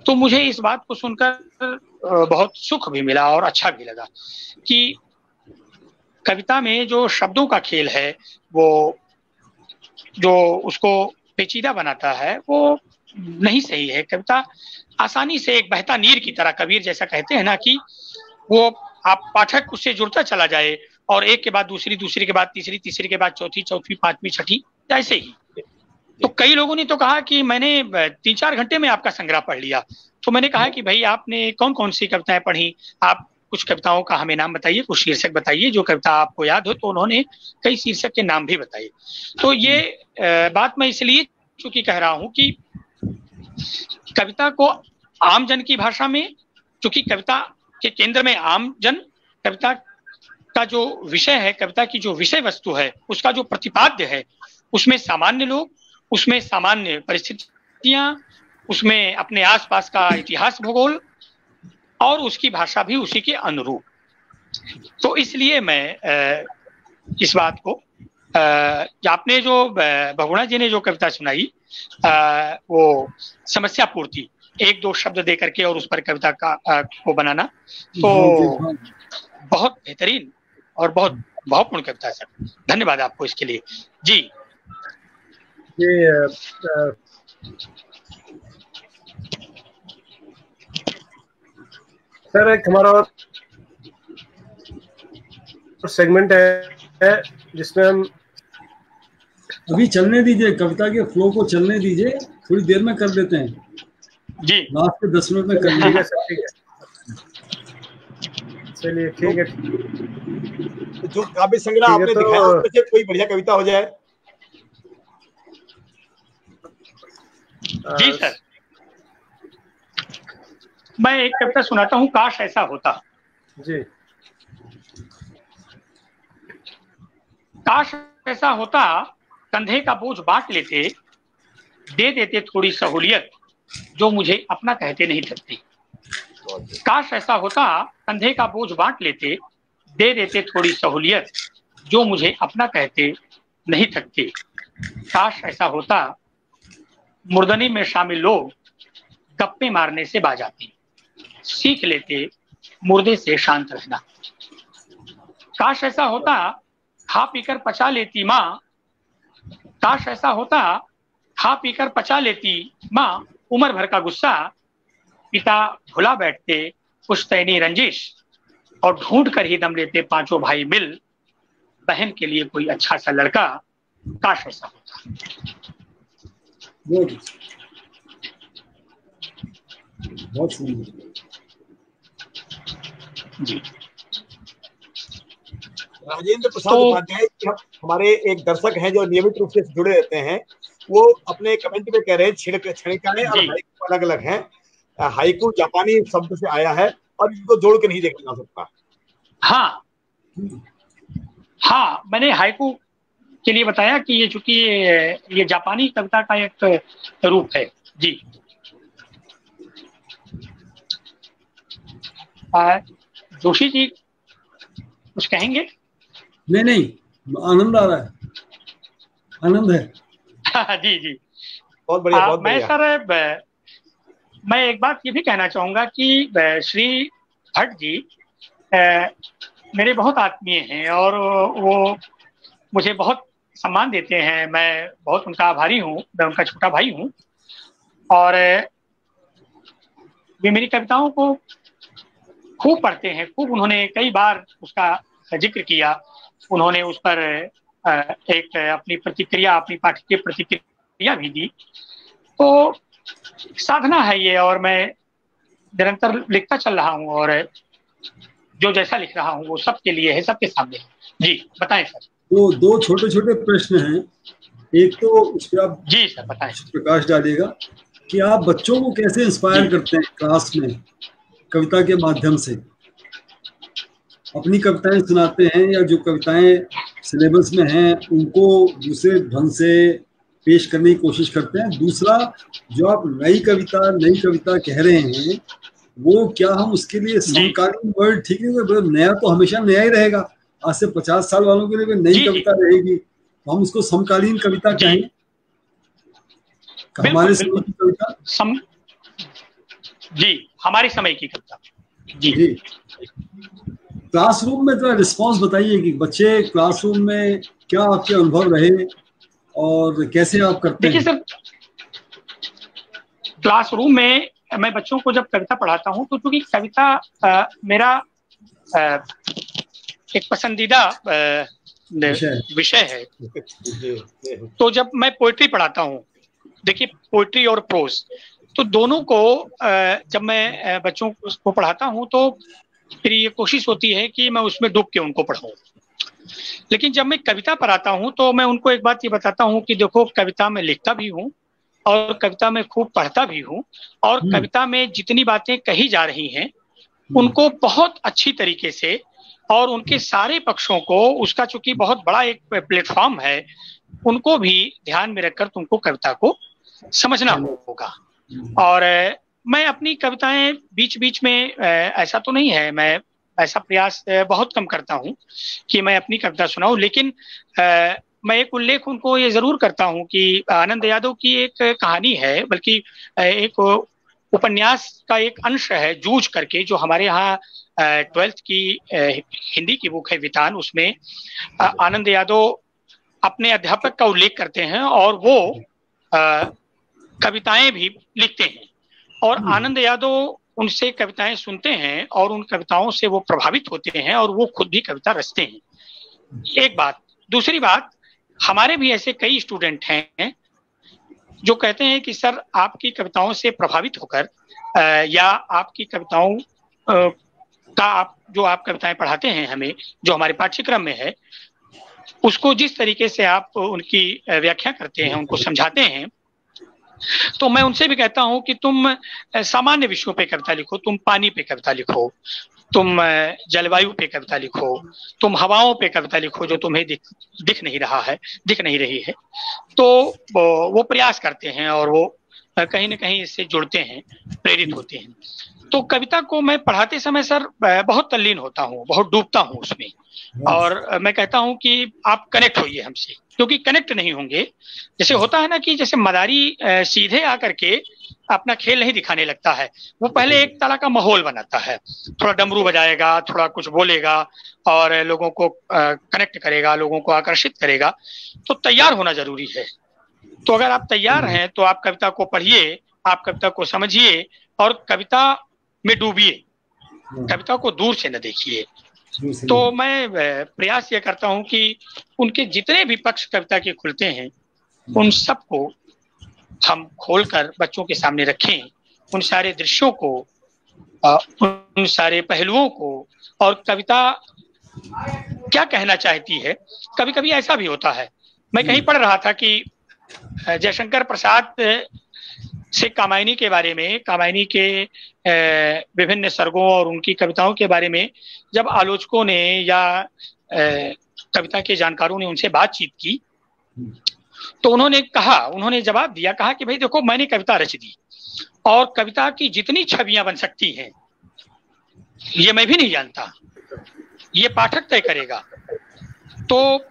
तो मुझे इस बात को सुनकर बहुत सुख भी मिला और अच्छा भी लगा कि कविता में जो शब्दों का खेल है, वो जो उसको पेचीदा बनाता है, वो नहीं सही है। कविता आसानी से एक बहता नीर की तरह, कबीर जैसा कहते हैं ना, कि वो आप पाठक उससे जुड़ता चला जाए और एक के बाद दूसरी, दूसरी के बाद तीसरी, तीसरी के बाद चौथी, चौथी, 5वीं, 6ठी, ऐसे ही। तो कई लोगों ने तो कहा कि मैंने 3-4 घंटे में आपका संग्रह पढ़ लिया। तो मैंने कहा कि भाई आपने कौन कौन सी कविताएं पढ़ी, आप कुछ कविताओं का हमें नाम बताइए, कुछ शीर्षक बताइए जो कविता आपको याद हो। तो उन्होंने कई शीर्षक के नाम भी बताए। तो ये बात मैं इसलिए चूंकि कह रहा हूं कि कविता को आम जन की भाषा में, चूंकि कविता के केंद्र में आम जन, कविता का जो विषय है, कविता की जो विषय वस्तु है, उसका जो प्रतिपाद्य है, उसमें सामान्य लोग, उसमें सामान्य परिस्थितियां, उसमें अपने आसपास का इतिहास, भूगोल और उसकी भाषा भी उसी के अनुरूप। तो इसलिए मैं इस बात को आपने जो बहुगुणा जी ने जो कविता सुनाई वो समस्या पूर्ति, एक दो शब्द दे करके और उस पर कविता का को बनाना, तो बहुत बेहतरीन और बहुत भावपूर्ण कविता है सर। धन्यवाद आपको इसके लिए जी। ये सर एक हमारा सेगमेंट है जिसमें हम अभी चलने दीजिए, कविता के फ्लो को चलने दीजिए, थोड़ी देर में कर देते हैं जी, लास्ट के 10 मिनट में कर लीजिए सर। ठीक है, चलिए ठीक है। जो काव्य संग्रह आपने तो दिखाया उसमें से कोई बढ़िया कविता हो जाए। जी सर, मैं एक कविता सुनाता हूँ, काश ऐसा होता। जी। काश ऐसा होता, कंधे का बोझ बांट लेते, दे देते थोड़ी सहूलियत, जो मुझे अपना कहते नहीं थकती। काश ऐसा होता, कंधे का बोझ बांट लेते, दे देते थोड़ी सहूलियत, जो मुझे अपना कहते नहीं थकती। काश ऐसा होता, मुर्दनी में शामिल लोग गप्पे मारने से बाज आते, सीख लेते मुर्दे से शांत रहना। काश ऐसा होता, खा पीकर पचा लेती माँ। काश ऐसा होता, खा पीकर पचा लेती माँ उम्र भर का गुस्सा। पिता भुला बैठते पुश्तैनी रंजिश, और ढूंढ कर ही दम लेते पांचों भाई मिल, बहन के लिए कोई अच्छा सा लड़का। काश ऐसा होता। बहुत सुंदर जी। राजेंद्र प्रसाद उपाध्याय हमारे एक दर्शक हैं जो नियमित रूप से जुड़े रहते हैं, वो अपने कमेंट में कह रहे हैं छिड़काने और हाइकू अलग अलग हैं। हाइकू जापानी शब्द से आया है और इनको जोड़ के नहीं देखा जा सकता। हाँ हाँ, मैंने हाइकू के लिए बताया कि ये चूंकि ये जापानी कविता का एक रूप है जी। जोशी जी कुछ कहेंगे? नहीं, आनंद आ रहा है, आनंद है। जी जी, बहुत बढ़िया, बहुत मैं सर मैं एक बात ये भी कहना चाहूंगा कि श्री भट्ट जी मेरे बहुत आत्मीय हैं और वो मुझे बहुत सम्मान देते हैं। मैं बहुत उनका आभारी हूँ, मैं उनका छोटा भाई हूँ और वे मेरी कविताओं को खूब पढ़ते हैं, खूब उन्होंने कई बार उसका जिक्र किया। उन्होंने उस पर एक अपनी प्रतिक्रिया, अपनी पाठ की प्रतिक्रिया भी दी। तो साधना है ये, और मैं निरंतर लिखता चल रहा हूँ और जो जैसा लिख रहा हूँ वो सबके लिए है, सबके सामने है। जी बताएं सर। तो दो छोटे छोटे प्रश्न हैं। एक तो उस पर आप जी सर बताएं, प्रकाश डालिएगा कि आप बच्चों को कैसे इंस्पायर करते हैं क्लास में कविता के माध्यम से। अपनी कविताएं सुनाते हैं या जो कविताएं सिलेबस में हैं उनको दूसरे ढंग से पेश करने की कोशिश करते हैं। दूसरा, जो आप नई कविता कह रहे हैं, वो क्या हम उसके लिए समकालीन वर्ड ठीक है, नया तो हमेशा नया ही रहेगा। आज से 50 साल वालों के लिए नई कविता रहेगी, तो हम उसको समकालीन कविता कहें, हमारे समय की कविता। जी, हमारे समय की कविता। जी। क्लासरूम में जरा रिस्पॉन्स बताइए कि बच्चे क्लासरूम में क्या आपके अनुभव रहे और कैसे आप करते हैं। देखिए सर, क्लासरूम में मैं बच्चों को जब कविता पढ़ाता हूं तो चूंकि कविता मेरा एक पसंदीदा विषय है, तो जब मैं पोइट्री पढ़ाता हूं, देखिए पोइट्री और प्रोज तो दोनों को जब मैं बच्चों को पढ़ाता हूं तो मेरी ये कोशिश होती है कि मैं उसमें डूब के उनको पढ़ाऊं। लेकिन जब मैं कविता पढ़ाता हूं तो मैं उनको एक बात ये बताता हूं कि देखो, कविता में लिखता भी हूं और कविता में खूब पढ़ता भी हूं, और कविता में जितनी बातें कही जा रही हैं उनको बहुत अच्छी तरीके से और उनके सारे पक्षों को, उसका चूंकि बहुत बड़ा एक प्लेटफॉर्म है, उनको भी ध्यान में रखकर तुमको कविता को समझना होगा। और मैं अपनी कविताएं बीच बीच में ऐसा तो नहीं है, मैं ऐसा प्रयास बहुत कम करता हूँ कि मैं अपनी कविता सुनाऊं, लेकिन मैं एक उल्लेख उनको ये जरूर करता हूँ कि आनंद यादव की एक कहानी है, बल्कि एक उपन्यास का एक अंश है, जूझ करके, जो हमारे यहाँ 12th की हिंदी की बुक है वितान, उसमें आनंद यादव अपने अध्यापक का उल्लेख करते हैं और वो कविताएं भी लिखते हैं, और आनंद यादव उनसे कविताएं सुनते हैं और उन कविताओं से वो प्रभावित होते हैं और वो खुद भी कविता रचते हैं। एक बात। दूसरी बात, हमारे भी ऐसे कई स्टूडेंट हैं जो कहते हैं कि सर आपकी कविताओं से प्रभावित होकर या आपकी कविताओं का आप कविताएं पढ़ाते हैं हमें, जो हमारे पाठ्यक्रम में है, उसको जिस तरीके से आप उनकी व्याख्या करते हैं, उनको समझाते हैं, तो मैं उनसे भी कहता हूं कि तुम सामान्य विषयों पे कविता लिखो, तुम पानी पे कविता लिखो, तुम जलवायु पे कविता लिखो, तुम हवाओं पे कविता लिखो जो तुम्हें दिख नहीं रही है। तो वो प्रयास करते हैं और वो कहीं ना कहीं इससे जुड़ते हैं, प्रेरित होते हैं। तो कविता को मैं पढ़ाते समय सर बहुत तल्लीन होता हूँ, बहुत डूबता हूँ उसमें, और मैं कहता हूँ कि आप कनेक्ट होइए हमसे, क्योंकि कनेक्ट नहीं होंगे, जैसे होता है ना कि जैसे मदारी सीधे आकर के अपना खेल नहीं दिखाने लगता है, वो पहले एक तरह का माहौल बनाता है, थोड़ा डमरू बजाएगा, थोड़ा कुछ बोलेगा और लोगों को कनेक्ट करेगा, लोगों को आकर्षित करेगा। तो तैयार होना जरूरी है। तो अगर आप तैयार हैं तो आप कविता को पढ़िए, आप कविता को समझिए और कविता में डूबिए, कविता को दूर से न देखिए। तो मैं प्रयास ये करता हूं कि उनके जितने भी पक्ष कविता के खुलते हैं उन सबको हम खोलकर बच्चों के सामने रखें, उन सारे दृश्यों को, उन सारे पहलुओं को, और कविता क्या कहना चाहती है। कभी कभी ऐसा भी होता है, मैं कहीं पढ़ रहा था कि जयशंकर प्रसाद से कामायनी के बारे में, कामायनी के विभिन्न सर्गों और उनकी कविताओं के बारे में जब आलोचकों ने या कविता के जानकारों ने उनसे बातचीत की, तो उन्होंने जवाब दिया, कहा कि भाई देखो, मैंने कविता रच दी और कविता की जितनी छवियां बन सकती हैं ये मैं भी नहीं जानता, ये पाठक तय करेगा। तो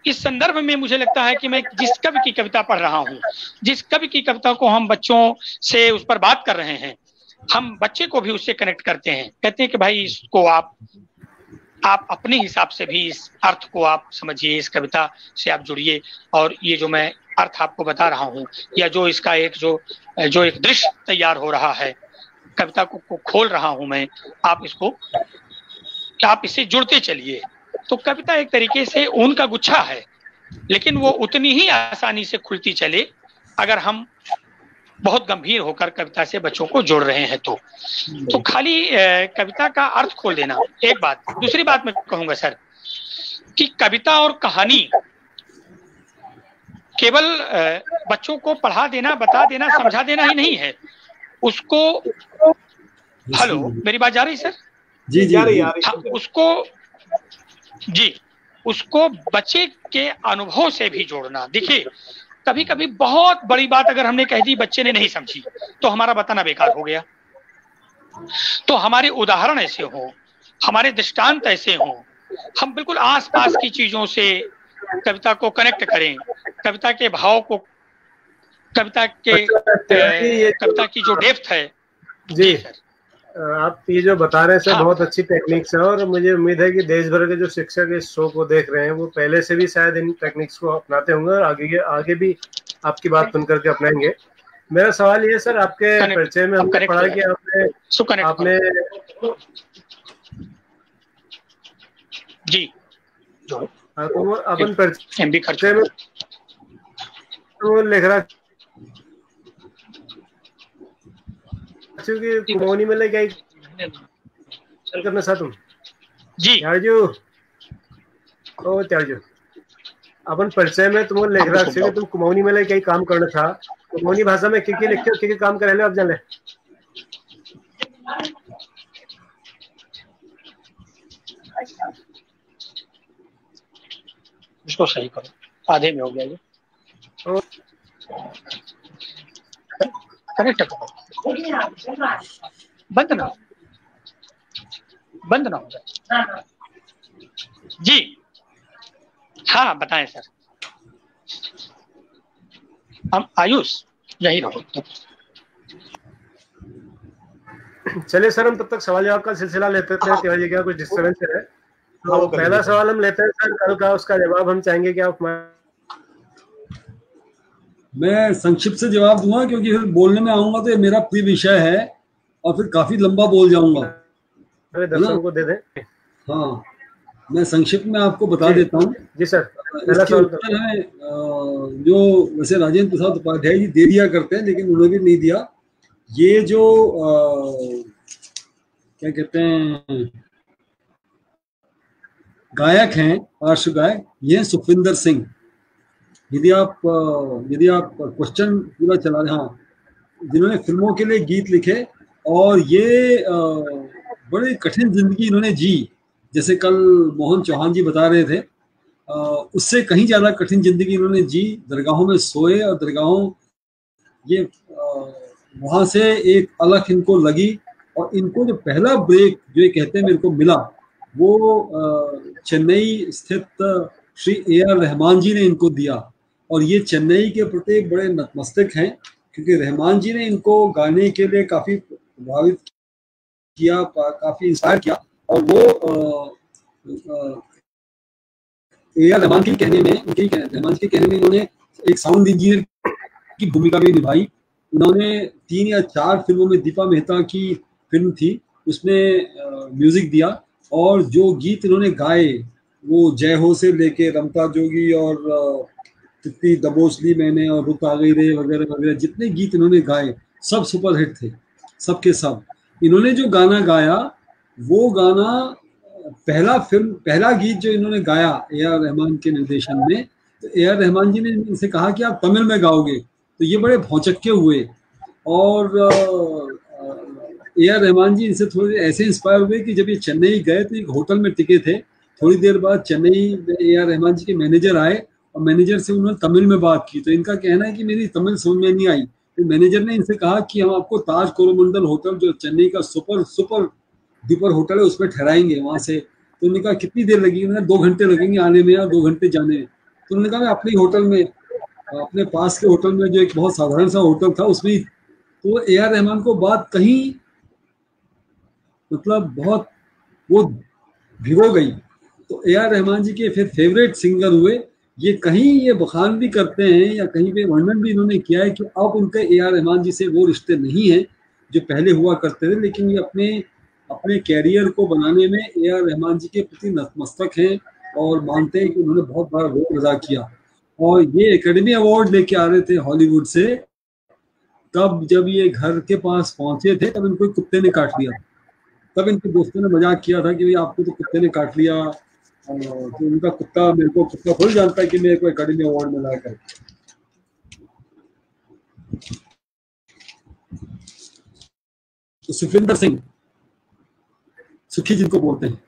इस संदर्भ में मुझे लगता है कि मैं जिस कवि की कविता पढ़ रहा हूँ, जिस कवि की कविता को हम बच्चों से उस पर बात कर रहे हैं, हम बच्चे को भी उससे कनेक्ट करते हैं, कहते हैं कि भाई इसको आप अपने हिसाब से भी इस अर्थ को आप समझिए, इस कविता से आप जुड़िए, और ये जो मैं अर्थ आपको बता रहा हूँ या जो इसका एक जो एक दृश्य तैयार हो रहा है, कविता को खोल रहा हूँ मैं, आप इससे जुड़ते चलिए। तो कविता एक तरीके से ऊन का गुच्छा है, लेकिन वो उतनी ही आसानी से खुलती चले अगर हम बहुत गंभीर होकर कविता से बच्चों को जोड़ रहे हैं। तो खाली कविता का अर्थ खोल देना एक बात। दूसरी बात मैं कहूंगा सर कि कविता और कहानी केवल बच्चों को पढ़ा देना, बता देना, समझा देना ही नहीं है, उसको, हेलो मेरी बात जा रही सर? जी जी, उसको बच्चे के अनुभव से भी जोड़ना। देखिए, कभी कभी बहुत बड़ी बात अगर हमने कह दी, बच्चे ने नहीं समझी, तो हमारा बताना बेकार हो गया। तो हमारे उदाहरण ऐसे हों, हमारे दृष्टांत ऐसे हों, हम बिल्कुल आसपास की चीजों से कविता को कनेक्ट करें, कविता के भाव को, कविता की जो डेप्थ है। जी सर, आप ये जो बता रहे हैं सर, बहुत अच्छी टेक्निक्स है, और मुझे उम्मीद है कि देश भर के जो शिक्षक इस शो को देख रहे हैं वो पहले से भी शायद इन टेक्निक्स को अपनाते होंगे और आगे भी आपकी बात सुन करके अपनाएंगे। मेरा सवाल ये सर, आपके परिचय में हमने पढ़ा कि आपने जी जो तो अपन परिचय में तो लिख रहा क्योंकि कुमौनी में लेके करना सा तुम जी त्याजू ओ त्याजू अपन परिचय में तुम लिख रहा कि तुम कुमौनी में लेके काम करना था। कुमौनी भाषा में क्या लिखते हो, क्या काम करे आप जाने? इसको सही करो, आधे में हो गया ये। कनेक्ट बंद ना हो जाए। जी हाँ बताएं सर। हम आयुष यही रहो। चलिए सर, हम तब तक सवाल जवाब का सिलसिला लेते थे। तिवारी क्या कुछ डिस्टर्बेंस है? तो पहला सवाल हम लेते हैं सर कल का, उसका जवाब हम चाहेंगे कि आप। मैं संक्षिप्त से जवाब दूंगा क्योंकि फिर बोलने में आऊंगा तो ये मेरा प्रिय विषय है और फिर काफी लंबा बोल जाऊंगा, दर्शकों को दे दें। हाँ, मैं संक्षिप्त में आपको बता देता हूँ। जी सर, इसके उत्तर है जो वैसे राजेंद्र प्रसाद उपाध्याय जी दे दिया करते हैं, लेकिन उन्होंने भी नहीं दिया। ये जो क्या कहते हैं गायक हैं, पार्श्व गायक, ये सुखविंदर सिंह। यदि आप क्वेश्चन पूरा चला रहे, हाँ, जिन्होंने फिल्मों के लिए गीत लिखे और ये बड़ी कठिन जिंदगी इन्होंने जी, जैसे कल मोहन चौहान जी बता रहे थे, उससे कहीं ज्यादा कठिन जिंदगी इन्होंने जी। दरगाहों में सोए और दरगाहों ये वहां से एक अलग इनको लगी और इनको जो पहला ब्रेक जो ये कहते हैं मेरे को मिला, वो चेन्नई स्थित श्री A.R. रहमान जी ने इनको दिया। और ये चेन्नई के प्रति बड़े नतमस्तक हैं क्योंकि रहमान जी ने इनको गाने के लिए काफी प्रभावित किया, काफी इंस्पायर किया। और वो A.R. रहमान के कहने में, रहमान जी के कहने में इन्होंने एक साउंड इंजीनियर की भूमिका भी निभाई। उन्होंने 3 या 4 फिल्मों में, दीपा मेहता की फिल्म थी उसमें म्यूजिक दिया और जो गीत इन्होंने गाए वो जय हो से लेके रमता जोगी और कितनी दबोच ली मैंने और रुक आ गई रे वगैरह वगैरह, जितने गीत इन्होंने गाए सब सुपर हिट थे, सबके सब। इन्होंने जो गाना गाया वो गाना पहला गीत जो इन्होंने गाया A.R. रहमान के निर्देशन में, तो A.R. रहमान जी ने इनसे कहा कि आप तमिल में गाओगे, तो ये बड़े भौचक्के हुए और A.R. रहमान जी इनसे थोड़े ऐसे इंस्पायर हुए कि जब ये चेन्नई गए तो एक होटल में टिके थे। थोड़ी देर बाद चेन्नई में A.R. रहमान जी के मैनेजर आए और मैनेजर से उन्होंने तमिल में बात की, तो इनका कहना है कि मेरी तमिल समझ में नहीं आई। तो मैनेजर ने इनसे कहा कि हम आपको ताज कोरोमंडल होटल जो चेन्नई का सुपर डुपर होटल है उसमें ठहराएंगे वहां से। तो उन्होंने कहा कितनी देर लगेगी? उन्होंने 2 घंटे लगेंगे आने में या 2 घंटे जाने में। तो उन्होंने कहा मैं अपने होटल में, अपने पास के होटल में जो एक बहुत साधारण सा होटल था उसमें। तो A.R. रहमान को बात कहीं मतलब बहुत वो भिगो गई, तो A.R. रहमान जी के फिर फेवरेट सिंगर हुए। ये कहीं ये बखान भी करते हैं या कहीं पे वर्णन भी इन्होंने किया है कि अब उनके A.R. रहमान जी से वो रिश्ते नहीं हैं जो पहले हुआ करते थे, लेकिन ये अपने कैरियर को बनाने में A.R. रहमान जी के प्रति नतमस्तक हैं और मानते हैं कि उन्होंने बहुत बड़ा रोल अदा किया। और ये एकेडमी अवार्ड लेके आ रहे थे हॉलीवुड से, तब जब ये घर के पास पहुंचे थे तब इनको कुत्ते ने काट लिया। तब इनके दोस्तों ने मजाक किया था कि भाई आपको तो कुत्ते ने काट लिया, तो उनका कुत्ता, मेरे को कुत्ता थोड़ी जानता है कि मेरे को एकेडमी अवार्ड मिला कर। तो सुखविंदर सिंह, सुखी जिनको बोलते हैं,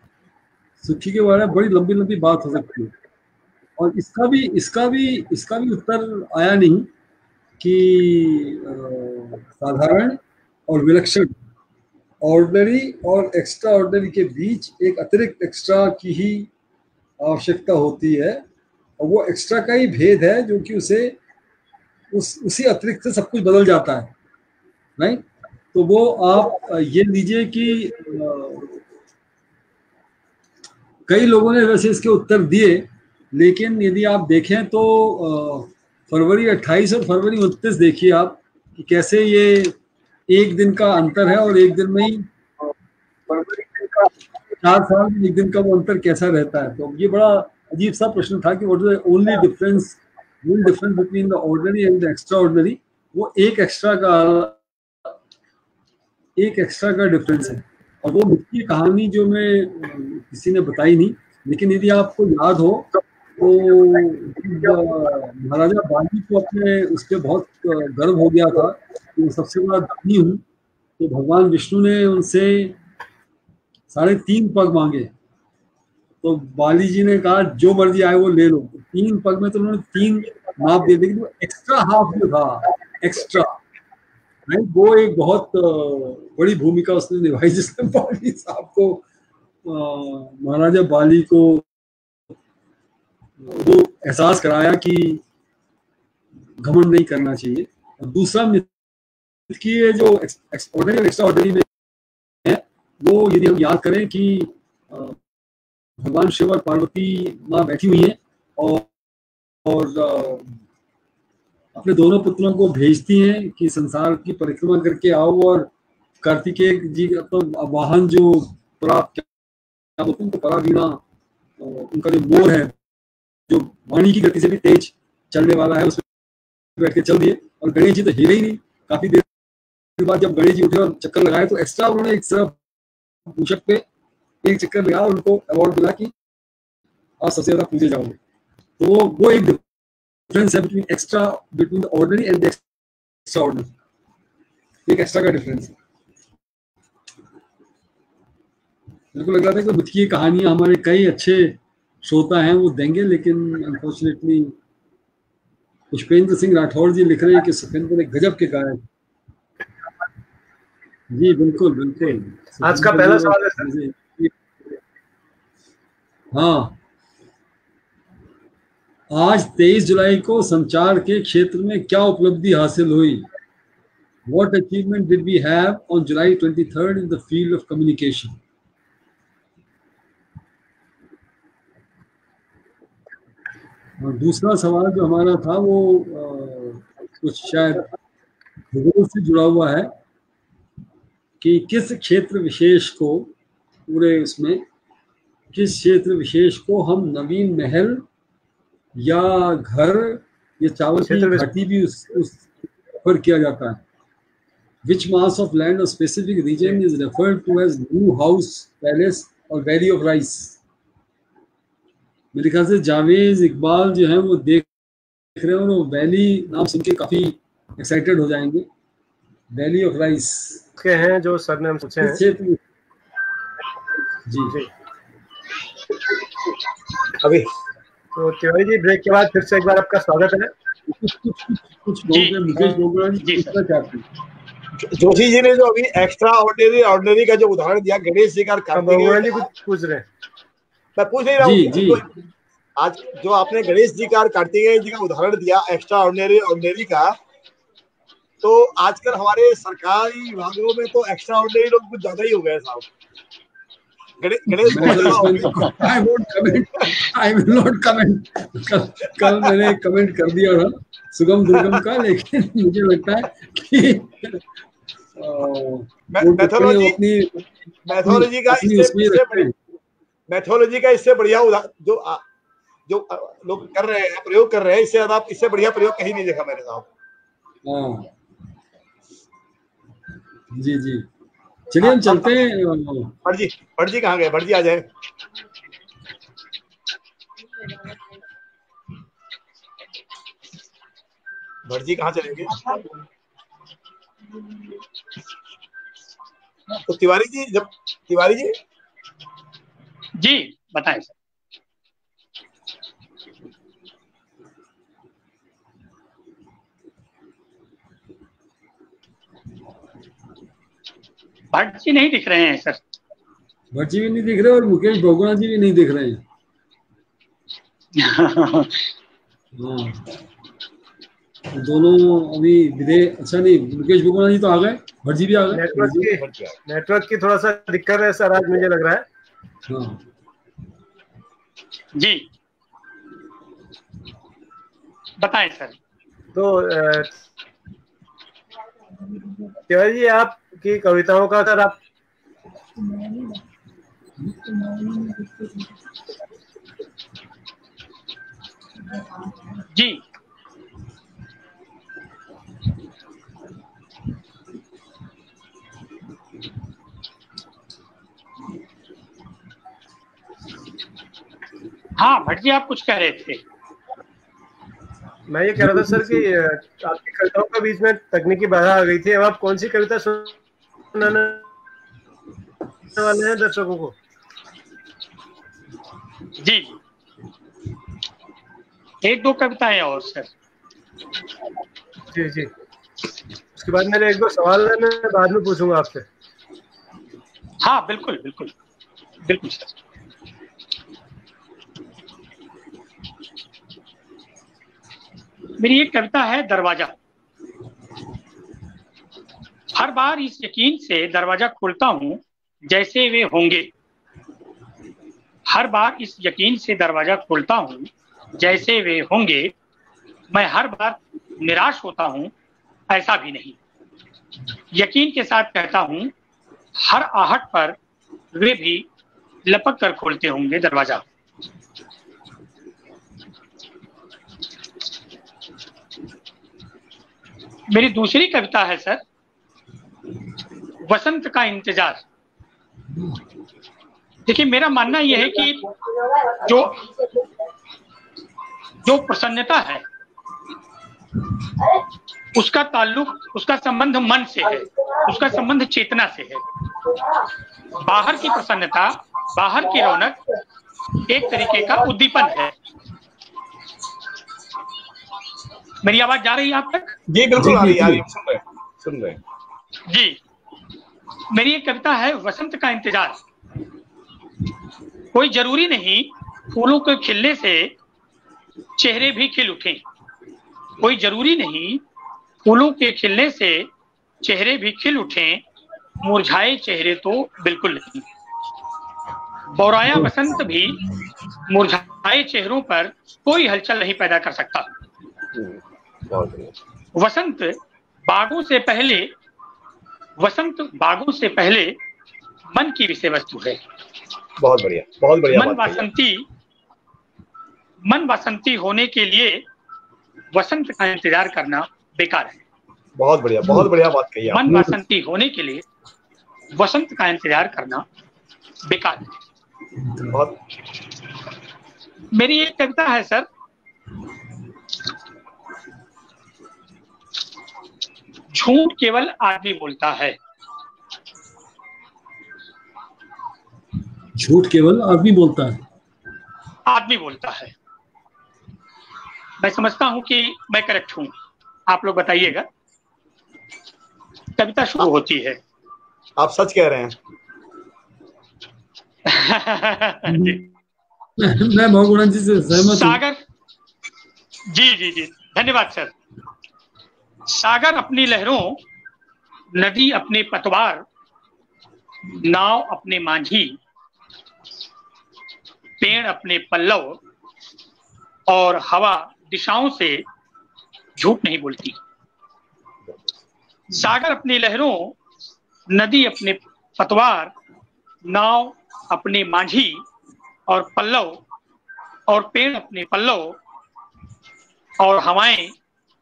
सुखी के बारे में बड़ी लंबी लंबी बात हो सकती है और इसका भी उत्तर आया नहीं कि साधारण और विलक्षण, ऑर्डिनरी और एक्स्ट्रा ऑर्डिनरी के बीच एक अतिरिक्त एक्स्ट्रा की ही आवश्यकता होती है और वो एक्स्ट्रा का ही भेद है जो कि उसी अतिरिक्त से सब कुछ बदल जाता है, राइट? तो वो आप ये लीजिए कि कई लोगों ने वैसे इसके उत्तर दिए, लेकिन यदि आप देखें तो फरवरी 28 और फरवरी 29 देखिए आप कि कैसे ये एक दिन का अंतर है और एक दिन में ही 4 साल में एक दिन का वो अंतर कैसा रहता है। तो ये बड़ा अजीब सा प्रश्न था कि what is the only difference between the ordinary and the extra ordinary. वो एक एक्स्ट्रा का डिफरेंस है। और वो मुख्य कहानी जो मैं किसी ने बताई नहीं, लेकिन यदि आपको याद हो तो महाराजा बाली को अपने उस पर बहुत गर्व हो गया था कि सबसे बड़ा धनी हूँ, तो भगवान विष्णु ने उनसे 3.5 पग मांगे। तो बाली जी ने कहा जो मर्जी आए वो ले लो। 3 पग में तो उन्होंने 3 नाप दिए, लेकिन वो एक्स्ट्रा हाफ जो था, एक्स्ट्रा नहीं, वो एक बहुत बड़ी भूमिका उसने निभाई, जिसने बाली साहब को, महाराजा बाली को वो एहसास कराया कि घमंड नहीं करना चाहिए। और दूसरा मिथ की ये जो एक्स्ट्राऑर्डिनरी और एक्स्ट्राऑर्डिनरी में है, वो यदि हम याद करें कि भगवान शिव और पार्वती माँ बैठी हुई हैं और अपने दोनों पुत्रों को भेजती हैं कि संसार की परिक्रमा करके आओ, और कार्तिकेय जी का तो वाहन जो क्या बोलते हैं, तो परावीणा, उनका जो मोर है जो वाणी की गति से भी तेज चलने वाला है, उसमें बैठ के चल दिए। और गणेश जी तो हिले ही नहीं। काफी देर के बाद जब गणेश जी उठे और चक्कर लगाए तो एक्स्ट्रा उन्होंने एक तरफ मूषक पे एक चक्कर लगाया और उनको अवार्ड मिला कि आप सबसे ज्यादा पूजे जाओगे। तो वो एक डिफरेंस है between the ordinary and the extra ordinary. एक एक्स्ट्रा का डिफरेंस है। मेरे को लग रहा था कि बुद्ध की कहानियां हमारे कई अच्छे श्रोता हैं वो देंगे, लेकिन अनफॉर्चुनेटली पुष्पेंद्र सिंह राठौर जी लिख रहे हैं कि सुखेंद्र ने गजब के गायक। जी बिल्कुल बिल्कुल। आज का पहला सवाल है सर। हाँ, आज 23 जुलाई को संचार के क्षेत्र में क्या उपलब्धि हासिल हुई? What achievement did we have on July 23rd in the field of communication? और दूसरा सवाल जो हमारा था वो कुछ शायद भूगोल से जुड़ा हुआ है कि किस क्षेत्र विशेष को, पूरे उसमें किस क्षेत्र विशेष को हम नवीन महल या घर या चावल की घाटी भी उस पर किया जाता है। Which mass of land or specific region is referred to as new house, palace or valley of rice? मेरे ख्याल से जावेद इकबाल जो है वो देख रहे हैं और वो वैली नाम सुन के काफी एक्साइटेड हो जाएंगे। वैली ऑफ राइस के हैं जो सर ने हम पूछे हैं। जी जी। अभी तो तिवारी जी ब्रेक के बाद फिर से एक बार आपका स्वागत है। कुछ लोग मुकेश बोगरा जी पूछना चाहते हैं। जोशी जी ने जो अभी एक्स्ट्रा ऑर्डिनरी का जो उदाहरण दिया, गणेश जी का, बोगरा जी कुछ पूछ रहे हैं। मैं पूछ नहीं रहा हूँ। आज जो आपने गणेश जी का, कार्तिकेय जी का उदाहरण दिया एक्स्ट्रा ऑर्डिनरी का, तो आजकल हमारे सरकारी विभागों में तो एक्स्ट्रा ऑर्डिनरी लोग कुछ ज्यादा ही हो गए साहब। Ganesh I will not comment. कल मैंने कमेंट कर दिया था सुगम दुर्गम का, लेकिन मुझे लगता है कि मैथोलॉजी का इससे बढ़िया जो लोग कर रहे हैं, प्रयोग कर रहे हैं, इससे ज्यादा इससे बढ़िया प्रयोग कहीं नहीं देखा मैंने साहब। जी जी, चलिए हम चलते हैं। भट्ट जी कहाँ गए? भट्ट जी आ जाए। भट्ट जी कहाँ चलेंगे? तो तिवारी जी बताएं सर। भट्ट जी नहीं दिख रहे हैं सर। भट्ट जी भी नहीं दिख रहे और मुकेश बोगरा जी भी नहीं दिख रहे हैं। दोनों अभी अच्छा नहीं, मुकेश बोगरा जी तो आ गए, भट्ट जी भी आ गए। नेटवर्क की थोड़ा सा दिक्कत है सर आज, मुझे लग रहा है। हाँ जी बताएं सर। तो तिवारी जी आपकी कविताओं का सर आप जी हाँ भट्ट जी आप कुछ कह रहे थे। मैं ये कह रहा था सर कि आपकी कविताओं के बीच में तकनीकी बाधा आ गई थी। अब आप कौन सी कविता सुनाने वाले हैं दर्शकों को? जी एक दो कविताएं और सर। जी जी उसके बाद मेरे एक दो सवाल है, मैं बाद में पूछूंगा आपसे। हाँ बिल्कुल बिल्कुल बिल्कुल सर। मेरी एक कविता है दरवाजा। हर बार इस यकीन से दरवाजा खोलता हूं जैसे वे होंगे। हर बार इस यकीन से दरवाजा खोलता हूं जैसे वे होंगे। मैं हर बार निराश होता हूं, ऐसा भी नहीं। यकीन के साथ कहता हूं हर आहट पर वे भी लपक कर खोलते होंगे दरवाजा। मेरी दूसरी कविता है सर, वसंत का इंतजार। देखिए, मेरा मानना यह है कि जो प्रसन्नता है उसका ताल्लुक, उसका संबंध मन से है, उसका संबंध चेतना से है। बाहर की प्रसन्नता, बाहर की रौनक एक तरीके का उद्दीपन है। मेरी आवाज जा रही है आप तक? जी बिल्कुल आ रही है, सुन रहे जी। मेरी एक कविता है वसंत का इंतजार। कोई जरूरी नहीं फूलों के खिलने से चेहरे भी खिल उठें। कोई जरूरी नहीं फूलों के खिलने से चेहरे भी खिल उठें। मुरझाए चेहरे तो बिल्कुल नहीं। बौराया बसंत भी मुरझाए चेहरों पर कोई हलचल नहीं पैदा कर सकता। वसंत बागों से पहले, वसंत बागों से पहले मन की विषय वस्तु है। बहुत बढ़िया, बहुत बढ़िया। मन वासंती होने के लिए वसंत का इंतजार करना बेकार है। बहुत बढ़िया, बहुत बढ़िया बात कही आपने। मन वासंती होने के लिए वसंत का इंतजार करना बेकार है। बहुत। मेरी एक कविता है सर, झूठ केवल आदमी बोलता है। झूठ केवल आदमी बोलता है। आदमी बोलता है। मैं समझता हूं कि मैं करेक्ट हूं, आप लोग बताइएगा। कविता शुरू होती है। आप सच कह रहे हैं। मैं भगवान जी से सहमत हूं। सागर, जी जी जी, धन्यवाद सर। सागर अपनी लहरों, नदी अपने पतवार, नाव अपने मांझी, पेड़ अपने पल्लव और हवा दिशाओं से झूठ नहीं बोलती। सागर अपनी लहरों, नदी अपने पतवार, नाव अपने मांझी और पल्लव और पेड़ अपने पल्लव और हवाएं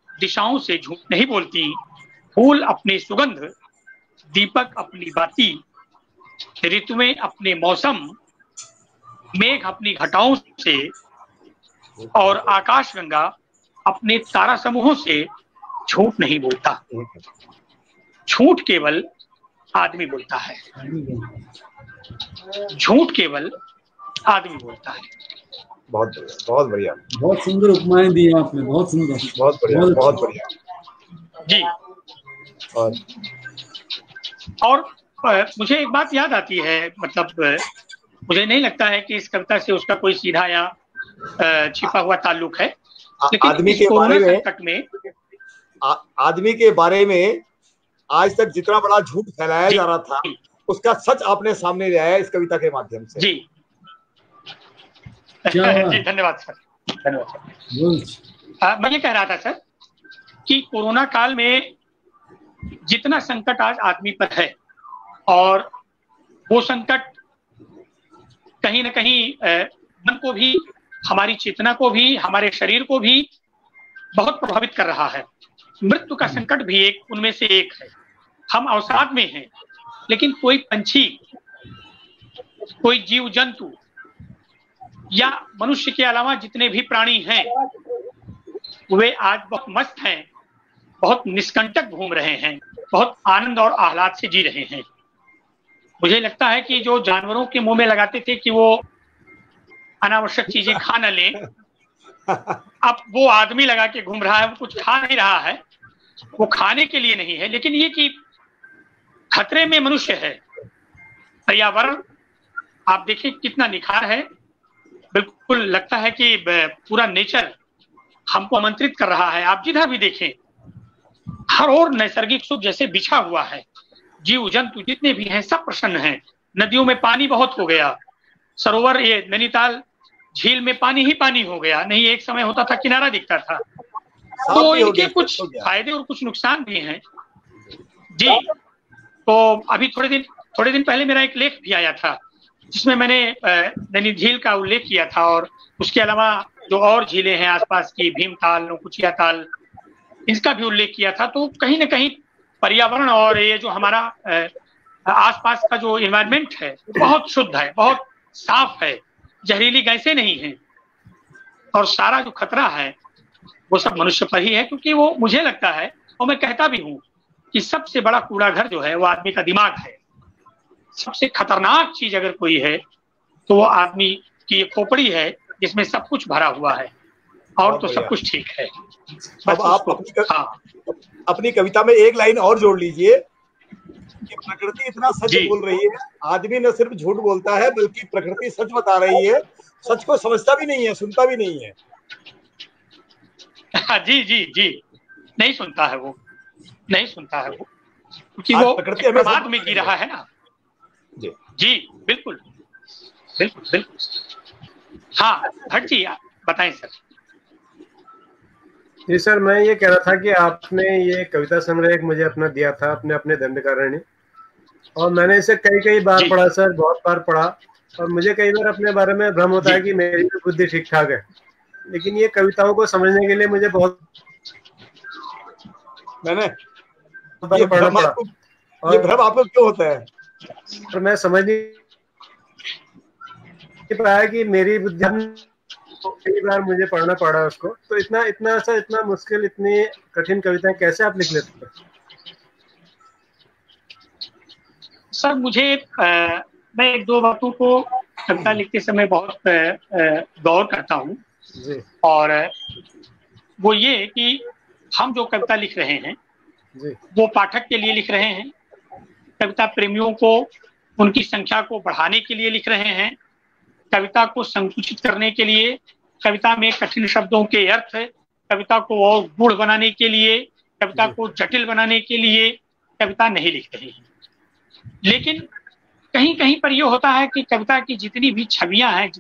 दिशाओं से झूठ नहीं बोलती। फूल अपने सुगंध, दीपक अपनी बाती, ऋतुएं अपने मौसम, मेघ अपनी घटाओं से और आकाश गंगा अपने तारा समूहों से झूठ नहीं बोलता। झूठ केवल आदमी बोलता है। झूठ केवल आदमी बोलता है। बहुत बढ़िया, बहुत बढ़िया, बहुत सुंदर उपमाएं दी आपने, बहुत सुंदर, बहुत बढ़िया, बहुत बढ़िया जी। और मुझे एक बात याद आती है, मतलब मुझे नहीं लगता है कि इस कविता से उसका कोई सीधा या छिपा हुआ ताल्लुक है, लेकिन आदमी के बारे में, संकट में आदमी के बारे में आज तक जितना बड़ा झूठ फैलाया जा रहा था, उसका सच आपने सामने लाया इस कविता के माध्यम से। जी जी, धन्यवाद सर, धन्यवाद सर। मैं ये कह रहा था सर कि कोरोना काल में जितना संकट आज आदमी पर है, और वो संकट कहीं ना कहीं मन को भी, हमारी चेतना को भी, हमारे शरीर को भी बहुत प्रभावित कर रहा है। मृत्यु का संकट भी एक उनमें से एक है। हम अवसाद में हैं, लेकिन कोई पंछी, कोई जीव जंतु या मनुष्य के अलावा जितने भी प्राणी हैं, वे आज बहुत मस्त हैं, बहुत निष्कंटक घूम रहे हैं, बहुत आनंद और आह्लाद से जी रहे हैं। मुझे लगता है कि जो जानवरों के मुंह में लगाते थे कि वो अनावश्यक चीजें खा न लें, अब वो आदमी लगा के घूम रहा है, वो कुछ खा नहीं रहा है, वो खाने के लिए नहीं है, लेकिन ये कि खतरे में मनुष्य है। पर्यावरण आप देखिए कितना निखार है, बिल्कुल लगता है कि पूरा नेचर हमको आमंत्रित कर रहा है। आप जिधर भी देखें हर ओर नैसर्गिक सुख जैसे बिछा हुआ है। जीव जंतु जितने भी हैं सब प्रसन्न हैं। नदियों में पानी बहुत हो गया, सरोवर ये नैनीताल झील में पानी ही पानी हो गया, नहीं एक समय होता था किनारा दिखता था। तो इनके कुछ फायदे और कुछ नुकसान भी हैं जी। तो अभी थोड़े दिन पहले मेरा एक लेख भी आया था जिसमें मैंने नैनी झील का उल्लेख किया था, और उसके अलावा जो और झीलें हैं आसपास की, भीमताल, नौकुचिया ताल, इसका भी उल्लेख किया था। तो कहीं ना कहीं पर्यावरण और ये जो हमारा आसपास का जो एनवायरनमेंट है बहुत शुद्ध है, बहुत साफ है, जहरीली गैसें नहीं हैं, और सारा जो खतरा है वो सब मनुष्य पर ही है। क्योंकि वो मुझे लगता है, और मैं कहता भी हूँ, कि सबसे बड़ा कूड़ा घर जो है वो आदमी का दिमाग है। सबसे खतरनाक चीज अगर कोई है तो वो आदमी की ये खोपड़ी है जिसमें सब कुछ भरा हुआ है, और तो सब कुछ ठीक है। अब आप अपनी कविता में एक लाइन और जोड़ लीजिए कि प्रकृति इतना सच बोल रही है, आदमी न सिर्फ झूठ बोलता है बल्कि प्रकृति सच बता रही है, सच को समझता भी नहीं है, सुनता भी नहीं है। जी जी जी, नहीं सुनता है वो, नहीं सुनता है वो, क्योंकि वो प्रमाद में जी रहा है ना। जी बिल्कुल बिल्कुल बिल्कुल। हाँ भट्ट जी बताएं सर। जी सर, मैं ये कह रहा था कि आपने ये कविता संग्रह एक मुझे अपना दिया था, अपने दंडकारण्य, और मैंने इसे कई बार पढ़ा सर, बहुत बार पढ़ा, और मुझे कई बार अपने बारे में भ्रम होता है कि मेरी भी बुद्धि ठीक ठाक है, लेकिन ये कविताओं को समझने के लिए मुझे बहुत ये भ्रम आपको क्यों होता है? और मैं समझ नहीं पाया कि मेरी बुद्धि, कई बार मुझे पढ़ना पड़ा उसको, तो इतना मुश्किल, इतनी कठिन कविताएं कैसे आप लिख लेते हैं? सर मुझे मैं एक दो बातों को कविता लिखते समय बहुत गौर करता हूँ, और वो ये कि हम जो कविता लिख रहे हैं वो पाठक के लिए लिख रहे हैं, कविता प्रेमियों को उनकी संख्या को बढ़ाने के लिए लिख रहे हैं, कविता को संकुचित करने के लिए, कविता में कठिन शब्दों के अर्थ, कविता को और गूढ़ बनाने के लिए, कविता को जटिल बनाने के लिए कविता नहीं लिख रहे हैं। लेकिन कहीं कहीं पर यह होता है कि कविता की जितनी भी छवियां हैं,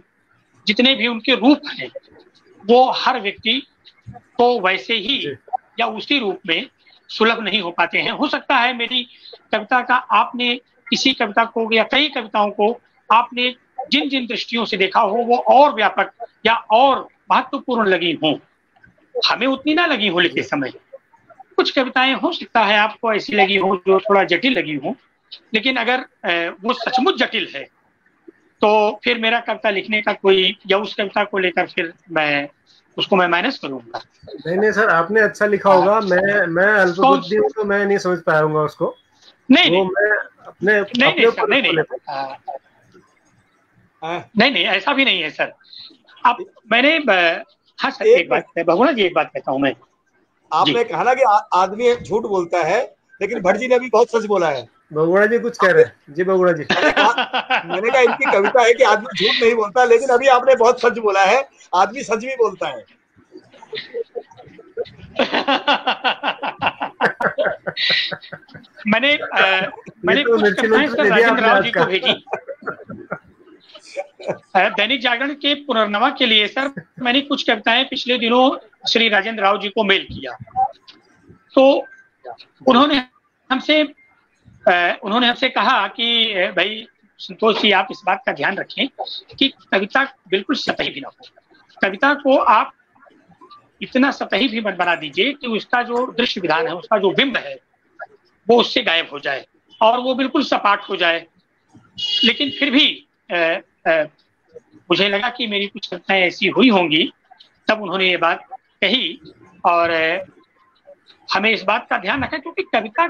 जितने भी उनके रूप हैं, वो हर व्यक्ति को वैसे ही या उसी रूप में सुलभ नहीं हो पाते हैं। हो सकता है मेरी कविता का आपने किसी कविता को या कई कविताओं को आपने जिन जिन दृष्टियों से देखा हो वो और व्यापक या और महत्वपूर्ण लगी हों, हमें उतनी ना लगी हो लिखते समय। कुछ कविताएं हो सकता है आपको ऐसी लगी हो जो थोड़ा जटिल लगी हो, लेकिन अगर वो सचमुच जटिल है तो फिर मेरा कविता लिखने का कोई, या उस कविता को लेकर फिर मैं उसको माइनस करूंगा। नहीं सर, आपने अच्छा लिखा होगा, मैं अल्पबुद्धि हूँ तो मैं नहीं समझ पाऊंगा उसको। नहीं ऐसा भी नहीं है सर। अब मैंने हाँ सर एक बात है भगवान जी, एक बात कहता हूँ मैं। आपने कहा ना कि आदमी झूठ बोलता है, लेकिन भट्ट जी ने भी बहुत सच बोला है। बगुड़ा जी कुछ कह रहे हैं जी। बगुड़ा जी मैंने कहा इनकी कविता है कि आदमी झूठ नहीं बोलता, लेकिन अभी आपने बहुत सच बोला है, आदमी सच भी बोलता है। मैंने कुछ कविताएं सर राजेंद्र राव जी को भेजी दैनिक जागरण के पुनर्नवा के लिए। सर मैंने कुछ कविताएं पिछले दिनों श्री राजेंद्र राव जी को मेल किया, तो उन्होंने हमसे कहा कि भाई संतोष जी, आप इस बात का ध्यान रखें कि कविता बिल्कुल सतही भी ना हो। कविता को आप इतना सतही भी मत बना दीजिए कि उसका जो दृश्य विधान है, उसका जो बिंब है, वो उससे गायब हो जाए और वो बिल्कुल सपाट हो जाए। लेकिन फिर भी मुझे लगा कि मेरी कुछ कविताएं ऐसी हुई होंगी, तब उन्होंने ये बात कही। और हमें इस बात का ध्यान रखना, क्योंकि कविता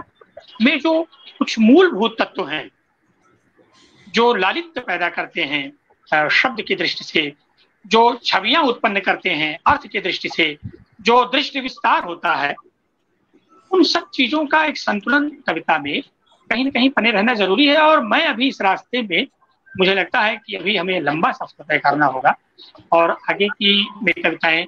में जो कुछ मूलभूत तत्व हैं जो लालित्य पैदा करते हैं शब्द की दृष्टि से, जो छवियां उत्पन्न करते हैं अर्थ की दृष्टि से, जो दृष्टि विस्तार होता है, उन उन सब चीजों का एक संतुलन कविता में कहीं ना कहीं बने रहना जरूरी है। और मैं अभी इस रास्ते में, मुझे लगता है कि अभी हमें लंबा सफर तय करना होगा और आगे की मेरी कविताएं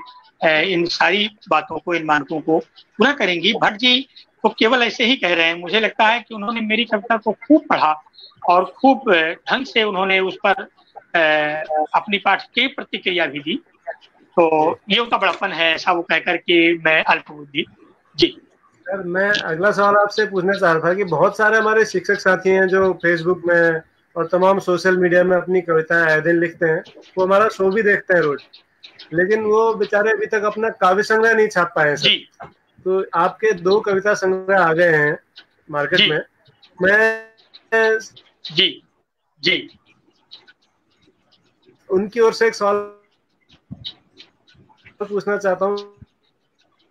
इन सारी बातों को, इन मानकों को पूरा करेंगी। भट्ट जी को केवल ऐसे ही कह रहे हैं, मुझे लगता है कि उन्होंने मेरी कविता को खूब पढ़ा और खूब ढंग से उन्होंने उस पर अपनी पाठ की प्रतिक्रिया भी दी। तो ये उनका बड़प्पन है, ऐसा वो कहकर कि मैं अल्पबुद्धि। जी सर, मैं अगला सवाल आपसे पूछना चाह रहा था कि बहुत सारे हमारे शिक्षक साथी हैं जो फेसबुक में और तमाम सोशल मीडिया में अपनी कविताएं आए दिन लिखते हैं, वो हमारा शो भी देखते हैं रोज, लेकिन वो बेचारे अभी तक अपना काव्य संग्रह नहीं छाप पाए सर। तो आपके 2 कविता संग्रह आ गए हैं मार्केट में। मैं जी उनकी ओर से एक सवाल पूछना चाहता हूँ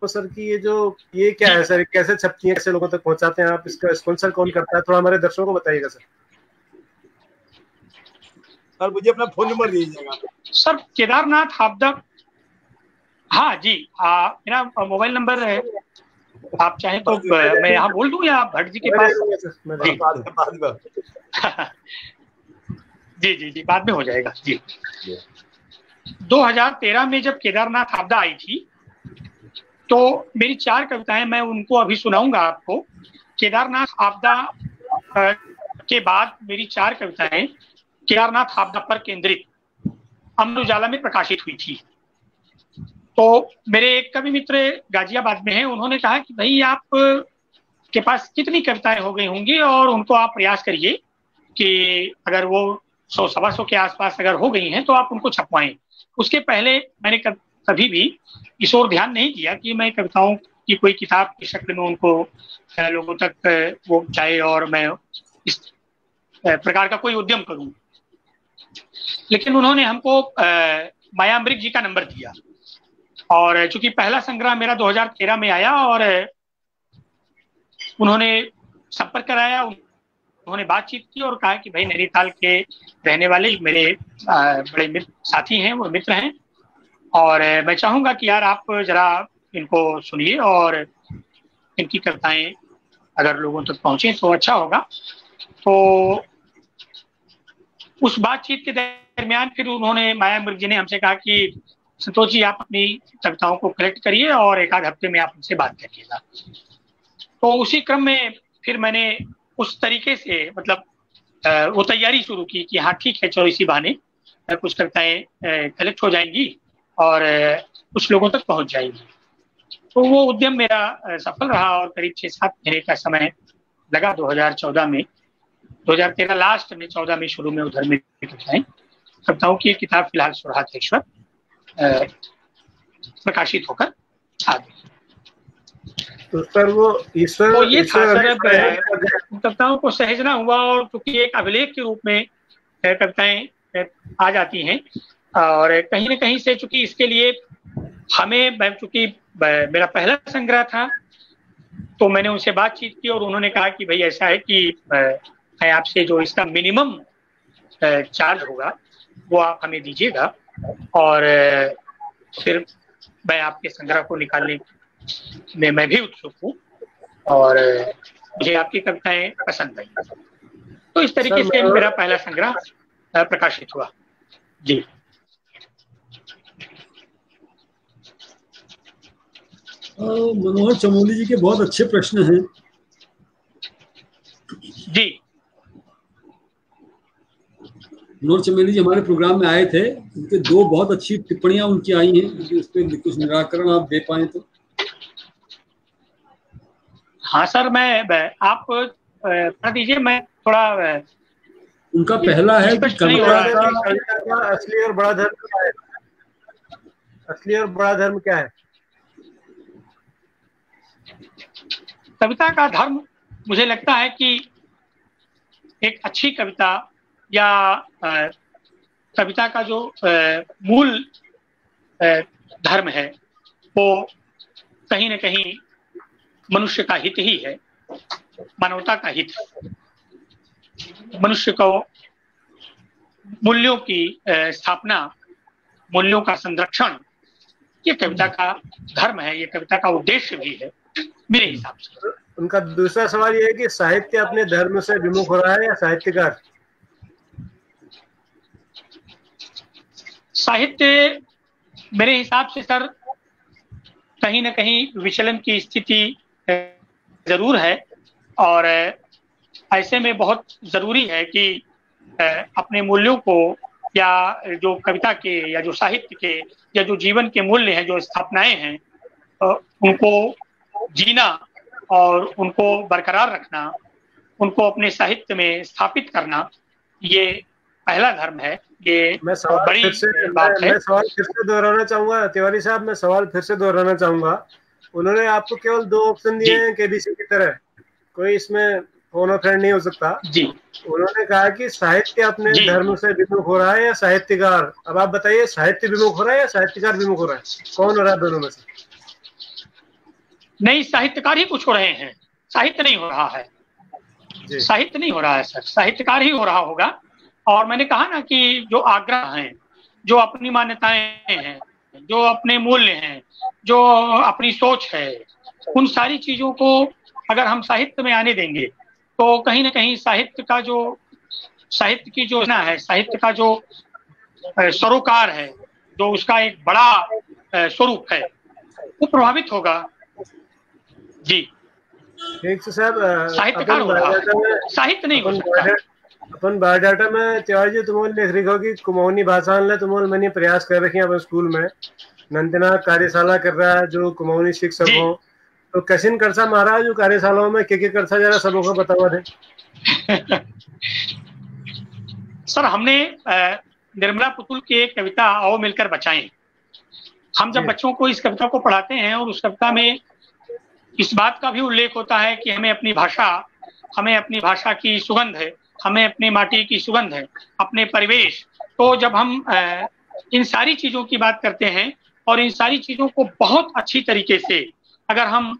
सर कि ये क्या है सर, कैसे छपती है, कैसे लोगों तक पहुंचाते हैं आप, इसका स्पॉन्सर कौन करता है, थोड़ा हमारे दर्शकों को बताइएगा सर। और मुझे अपना फोन नंबर दीजिएगा सर। केदारनाथ आपदा, हाँ जी, मेरा मोबाइल नंबर है, आप चाहें तो मैं यहाँ बोल दूं या भट्ट जी के पास? जी बाद में हो जाएगा जी। 2013 में जब केदारनाथ आपदा आई थी तो मेरी 4 कविताएं, मैं उनको अभी सुनाऊंगा आपको। केदारनाथ आपदा के बाद मेरी 4 कविताएं केदारनाथ आपदा पर केंद्रित अमर उजाला में प्रकाशित हुई थी। तो मेरे एक कवि मित्र गाजियाबाद में हैं, उन्होंने कहा कि भाई आप के पास कितनी कविताएं हो गई होंगी और उनको आप प्रयास करिए कि अगर वो 100-125 के आसपास अगर हो गई हैं तो आप उनको छपवाएं। उसके पहले मैंने कभी भी इस ओर ध्यान नहीं दिया कि मैं कविताओं की कोई किताब की शक्ल में उनको लोगों तक वो जाए और मैं इस प्रकार का कोई उद्यम करूं। लेकिन उन्होंने हमको मायामृग जी का नंबर दिया और चूंकि पहला संग्रह मेरा 2013 में आया और उन्होंने संपर्क कराया, उन्होंने बातचीत की और कहा कि भाई नैनीताल के रहने वाले मेरे बड़े मित्र साथी हैं, वो मित्र हैं और मैं चाहूंगा कि यार आप जरा इनको सुनिए और इनकी कविताएं अगर लोगों तक पहुंचे तो अच्छा होगा। तो उस बातचीत के दरमियान फिर उन्होंने, मायामृग जी ने हमसे कहा कि संतोष जी आप अपनी कविताओं को कलेक्ट करिए और 1-आध हफ्ते में आप उनसे बात करिएगा। तो उसी क्रम में फिर मैंने उस तरीके से मतलब वो तैयारी शुरू की कि हाँ ठीक है, चलो इसी बहाने कुछ कविताएं कलेक्ट हो जाएंगी और कुछ लोगों तक पहुंच जाएंगी। तो वो उद्यम मेरा सफल रहा और करीब 6-7 महीने का समय लगा 2014 में, 2013 लास्ट में, 14 में शुरू में उधर में कविताओं की किताब फिलहाल सुरहातेश्वर प्रकाशित होकर आ गई। तो सर वो ईश्वर, तो ये था सर, कविताओं को सहेजना हुआ और क्योंकि एक अभिलेख के रूप में कविताएं आ जाती हैं और कहीं न कहीं से चूंकि इसके लिए हमें, चूंकि मेरा पहला संग्रह था तो मैंने उनसे बातचीत की और उन्होंने कहा कि भाई ऐसा है कि मैं आपसे जो इसका मिनिमम चार्ज होगा वो आप हमें दीजिएगा और फिर मैं आपके संग्रह को निकालने में मैं भी उत्सुक हूँ और मुझे आपकी कविताएं पसंद आई। तो इस तरीके से मेरा पहला संग्रह प्रकाशित हुआ जी। मनोहर चमोली जी के बहुत अच्छे प्रश्न हैं जी। मनोहर चमोली जी हमारे प्रोग्राम में आए थे, उनके 2 बहुत अच्छी टिप्पणियां उनकी आई हैं, उस पर कुछ निराकरण आप दे पाए तो। हाँ सर, मैं आप पढ़ दीजिए, मैं थोड़ा उनका पहला है कि कविता का असली और बड़ा धर्म क्या है? असली और बड़ा धर्म क्या है? कविता का धर्म मुझे लगता है कि एक अच्छी कविता या कविता का जो मूल धर्म है वो कहीं न कहीं मनुष्य का हित ही है, मानवता का हित, मनुष्य को मूल्यों की स्थापना, मूल्यों का संरक्षण ये कविता का धर्म है, ये कविता का उद्देश्य भी है मेरे हिसाब से। उनका दूसरा सवाल ये है कि साहित्य अपने धर्म से विमुख हो रहा है या साहित्यकार? साहित्य मेरे हिसाब से सर कहीं ना कहीं विचलन की स्थिति जरूर है, और ऐसे में बहुत जरूरी है कि अपने मूल्यों को, या जो कविता के या जो साहित्य के या जो जीवन के मूल्य हैं, जो स्थापनाएं हैं, उनको जीना और उनको बरकरार रखना, उनको अपने साहित्य में स्थापित करना, ये पहला धर्म है। ये मैं सवाल बड़ी फिर से बात है। मैं सवाल फिर से दोहराना चाहूंगा तिवारी साहब, मैं सवाल फिर से दोहराना चाहूंगा। उन्होंने आपको केवल 2 ऑप्शन दिए हैं केबीसी की तरह, कोई इसमें फोन और फ्रेंड नहीं हो सकता जी। उन्होंने कहा कि साहित्य अपने धर्म से विमुख हो रहा है या साहित्यकार। अब आप बताइए, साहित्य विमुख हो रहा है या साहित्यकार विमुख हो रहा है? कौन हो रहा है दोनों में से? नहीं, साहित्यकार ही कुछ हो रहे हैं, साहित्य नहीं हो रहा है। साहित्य नहीं हो रहा है सर, साहित्यकार ही हो रहा होगा। और मैंने कहा ना कि जो आग्रह हैं, जो अपनी मान्यताएं हैं, जो अपने मूल्य हैं, जो अपनी सोच है, उन सारी चीजों को अगर हम साहित्य में आने देंगे तो कहीं ना कहीं साहित्य की जो ना है, साहित्य का जो सरोकार है, जो उसका एक बड़ा स्वरूप है, वो प्रभावित होगा। जी ठीक से साहब, साहित्यकार हो रहा है, साहित्य नहीं हो सकता। अपन बायोडाटा में तिवारी जी तुम लिख रही हो कि कुमाऊनी भाषा ने तुम मैंने प्रयास कर रखी है अपन स्कूल में, नंदनाथ कार्यशाला कर रहा है जो कुमाऊनी शिक्षक हो, तो कसिन करसा महाराज जो कार्यशालाओं में के करसा जरा सबों को बतावा थे। सर हमने निर्मला पुतुल की एक कविता आओ मिलकर बचाएं, हम जब बच्चों को इस कविता को पढ़ाते हैं और उस कविता में इस बात का भी उल्लेख होता है कि हमें अपनी भाषा की सुगंध है, हमें अपनी माटी की सुगंध है, अपने परिवेश। तो जब हम इन सारी चीजों की बात करते हैं और इन सारी चीजों को बहुत अच्छी तरीके से अगर हम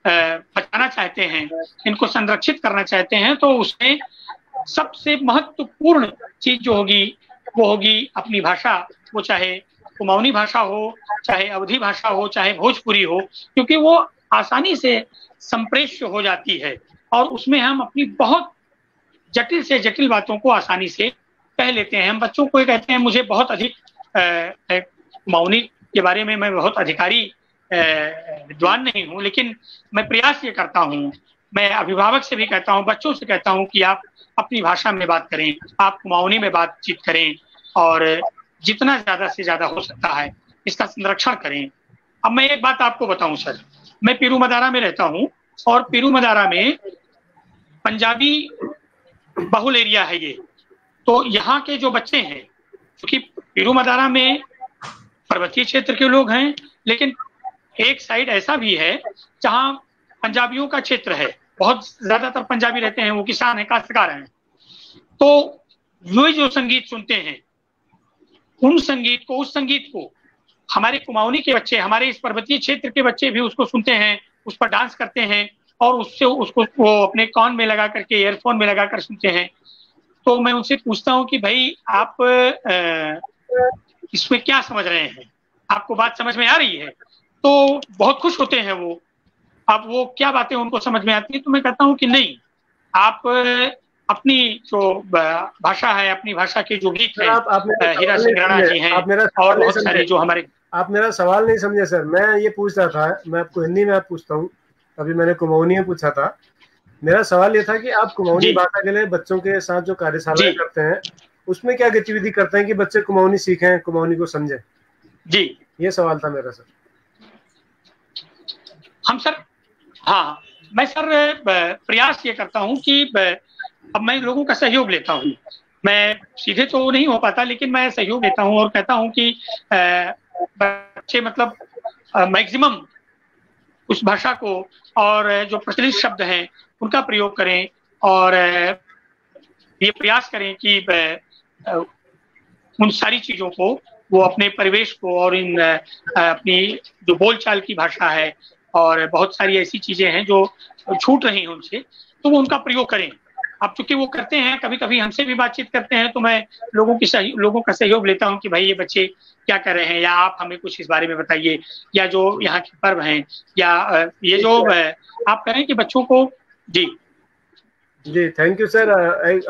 बचाना चाहते हैं, इनको संरक्षित करना चाहते हैं, तो उसमें सबसे महत्वपूर्ण चीज जो होगी वो होगी अपनी भाषा। वो चाहे कुमाऊनी भाषा हो, चाहे अवधी भाषा हो, चाहे भोजपुरी हो, क्योंकि वो आसानी से संप्रेष्य हो जाती है और उसमें हम अपनी बहुत जटिल से जटिल बातों को आसानी से कह लेते हैं। हम बच्चों को कहते हैं, मुझे बहुत अधिक कुमाऊनी के बारे में मैं बहुत अधिकारी विद्वान नहीं हूँ, लेकिन मैं प्रयास ये करता हूँ, मैं अभिभावक से भी कहता हूँ, बच्चों से कहता हूँ कि आप अपनी भाषा में बात करें, आप कुमाऊनी में बातचीत करें और जितना ज्यादा से ज्यादा हो सकता है इसका संरक्षण करें। अब मैं एक बात आपको बताऊं सर, मैं पीरू मदारा में रहता हूँ और पीरू मदारा में पंजाबी बहुल एरिया है ये। तो यहाँ के जो बच्चे हैं, क्योंकि पीरू मदारा में पर्वतीय क्षेत्र के लोग हैं, लेकिन एक साइड ऐसा भी है जहाँ पंजाबियों का क्षेत्र है, बहुत ज्यादातर पंजाबी रहते हैं, वो किसान हैं, काश्तकार हैं। तो वो जो संगीत सुनते हैं, उस संगीत को हमारे कुमाऊनी के बच्चे, हमारे इस पर्वतीय क्षेत्र के बच्चे भी उसको सुनते हैं, उस पर डांस करते हैं और उससे उसको वो अपने कान में लगा करके, ईयरफोन में लगा कर सुनते हैं। तो मैं उनसे पूछता हूँ कि भाई आप इसमें क्या समझ रहे हैं, आपको बात समझ में आ रही है? तो बहुत खुश होते हैं वो। अब वो क्या बातें उनको समझ में आती है, तो मैं कहता हूँ कि नहीं, आप अपनी जो भाषा है, अपनी भाषा के जो गीत है, हीरा सिंह राणा जी हैं और बहुत सारे जो हमारे। आप मेरा सवाल नहीं समझे सर, मैं ये पूछ रहा था, मैं आपको हिंदी में आप पूछता हूँ, अभी मैंने कुमाऊनी में पूछा था। मेरा सवाल ये था कि आप कुमाऊनी भाषा के लिए बच्चों के साथ जो कार्यशाला करते हैं उसमें क्या गतिविधि करते हैं कि बच्चे कुमाऊनी सीखें, कुमाऊनी को समझें? जी, ये सवाल था मेरा सर। हम सर, हाँ, मैं सर प्रयास ये करता हूँ कि अब मैं लोगों का सहयोग लेता हूँ। मैं सीधे तो नहीं हो पाता, लेकिन मैं सहयोग लेता हूँ और कहता हूँ कि बच्चे मतलब मैक्सिमम उस भाषा को और जो प्रचलित शब्द हैं उनका प्रयोग करें और ये प्रयास करें कि उन सारी चीजों को वो अपने परिवेश को और इन अपनी जो बोलचाल की भाषा है और बहुत सारी ऐसी चीजें हैं जो छूट रही हैं उनसे, तो वो उनका प्रयोग करें। अब चूंकि वो करते हैं, कभी कभी हमसे भी बातचीत करते हैं, तो मैं लोगों का सहयोग लेता हूँ कि भाई ये बच्चे क्या कर रहे हैं, या आप हमें कुछ इस बारे में बताइए, या जो यहाँ के पर्व हैं, या ये जो आप करें कि बच्चों को। जी जी, थैंक यू सर।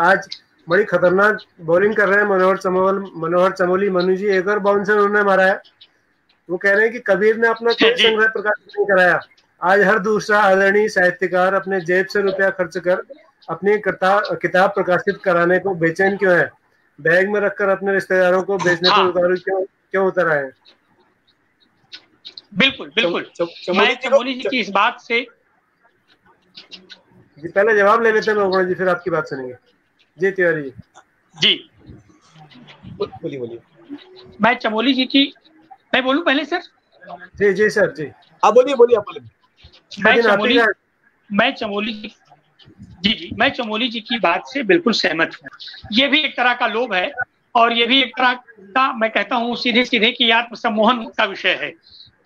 आज बड़ी खतरनाक बॉलिंग कर रहे हैं मनोहर चमोली मनु जी। एक और बाउंसर उन्होंने मारा है। वो कह रहे हैं कि कबीर ने अपना कोई संग्रह प्रकाशित नहीं कराया। आज हर दूसरा आदरणीय साहित्यकार अपने जेब से रुपया खर्च कर अपनी किताब प्रकाशित कराने को बेचैन क्यों है? बैग में रखकर अपने रिश्तेदारों को बेचने पर उतारू क्यों उतर आए? बिल्कुल बिल्कुल। मैं चमोली जी की इस बात से जी पहले जवाब ले लेते हैं बहुगुणा जी, फिर आपकी बात सुनेंगे। जी तिवारी जी, बोलिए। मैं चमोली जी की, मैं बोलूं पहले सर? जी जी सर, जी आप बोलिए आप बोलिए। मैं चमोली जी की बात से बिल्कुल सहमत हूँ। ये भी एक तरह का लोभ है, और ये भी एक तरह का, मैं कहता हूँ सीधे सीधे कि आत्मसम्मोहन का विषय है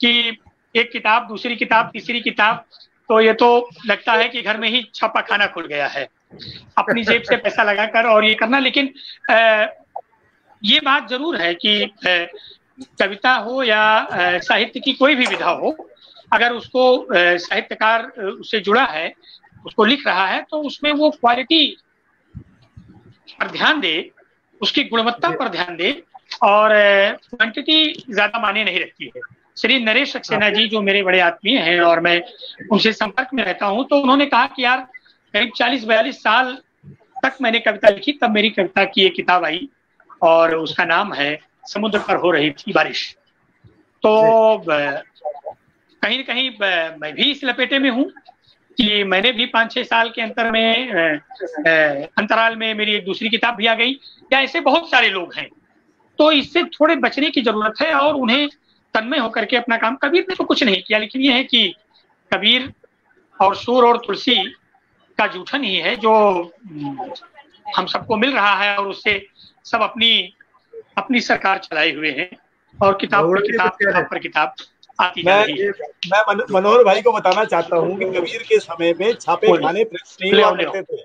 कि एक किताब, दूसरी किताब, तीसरी किताब, तो ये तो लगता है कि घर में ही छापा खाना खुल गया है, अपनी जेब से पैसा लगाकर और ये करना। लेकिन ये बात जरूर है कि कविता हो या साहित्य की कोई भी विधा हो, अगर उसको साहित्यकार उससे जुड़ा है, उसको लिख रहा है, तो उसमें वो क्वालिटी पर ध्यान दे, उसकी गुणवत्ता पर ध्यान दे, और क्वांटिटी ज्यादा मायने नहीं रखती है। श्री नरेश सक्सेना जी जो मेरे बड़े आत्मीय हैं और मैं उनसे संपर्क में रहता हूं, तो उन्होंने कहा कि यार करीब 40-42 साल तक मैंने कविता लिखी, तब मेरी कविता की एक किताब आई और उसका नाम है समुद्र पर हो रही थी बारिश। तो कहीं न कहीं मैं भी इस लपेटे में हूं कि मैंने भी 5-6 साल के अंतराल में मेरी एक दूसरी किताब भी आ गई, या ऐसे बहुत सारे लोग हैं। तो इससे थोड़े बचने की जरूरत है और उन्हें तन्मय होकर के अपना काम, कबीर ने तो कुछ नहीं किया, लेकिन ये है कि कबीर और सूर और तुलसी का जूठन ही है जो हम सबको मिल रहा है, और उससे सब अपनी सरकार चलाए हुए हैं, और किताब पर किताब आती जा रही है। मैं मनोहर भाई को बताना चाहता हूँ कि कबीर के समय में छापे खाने प्रेस नहीं हुआ करते थे,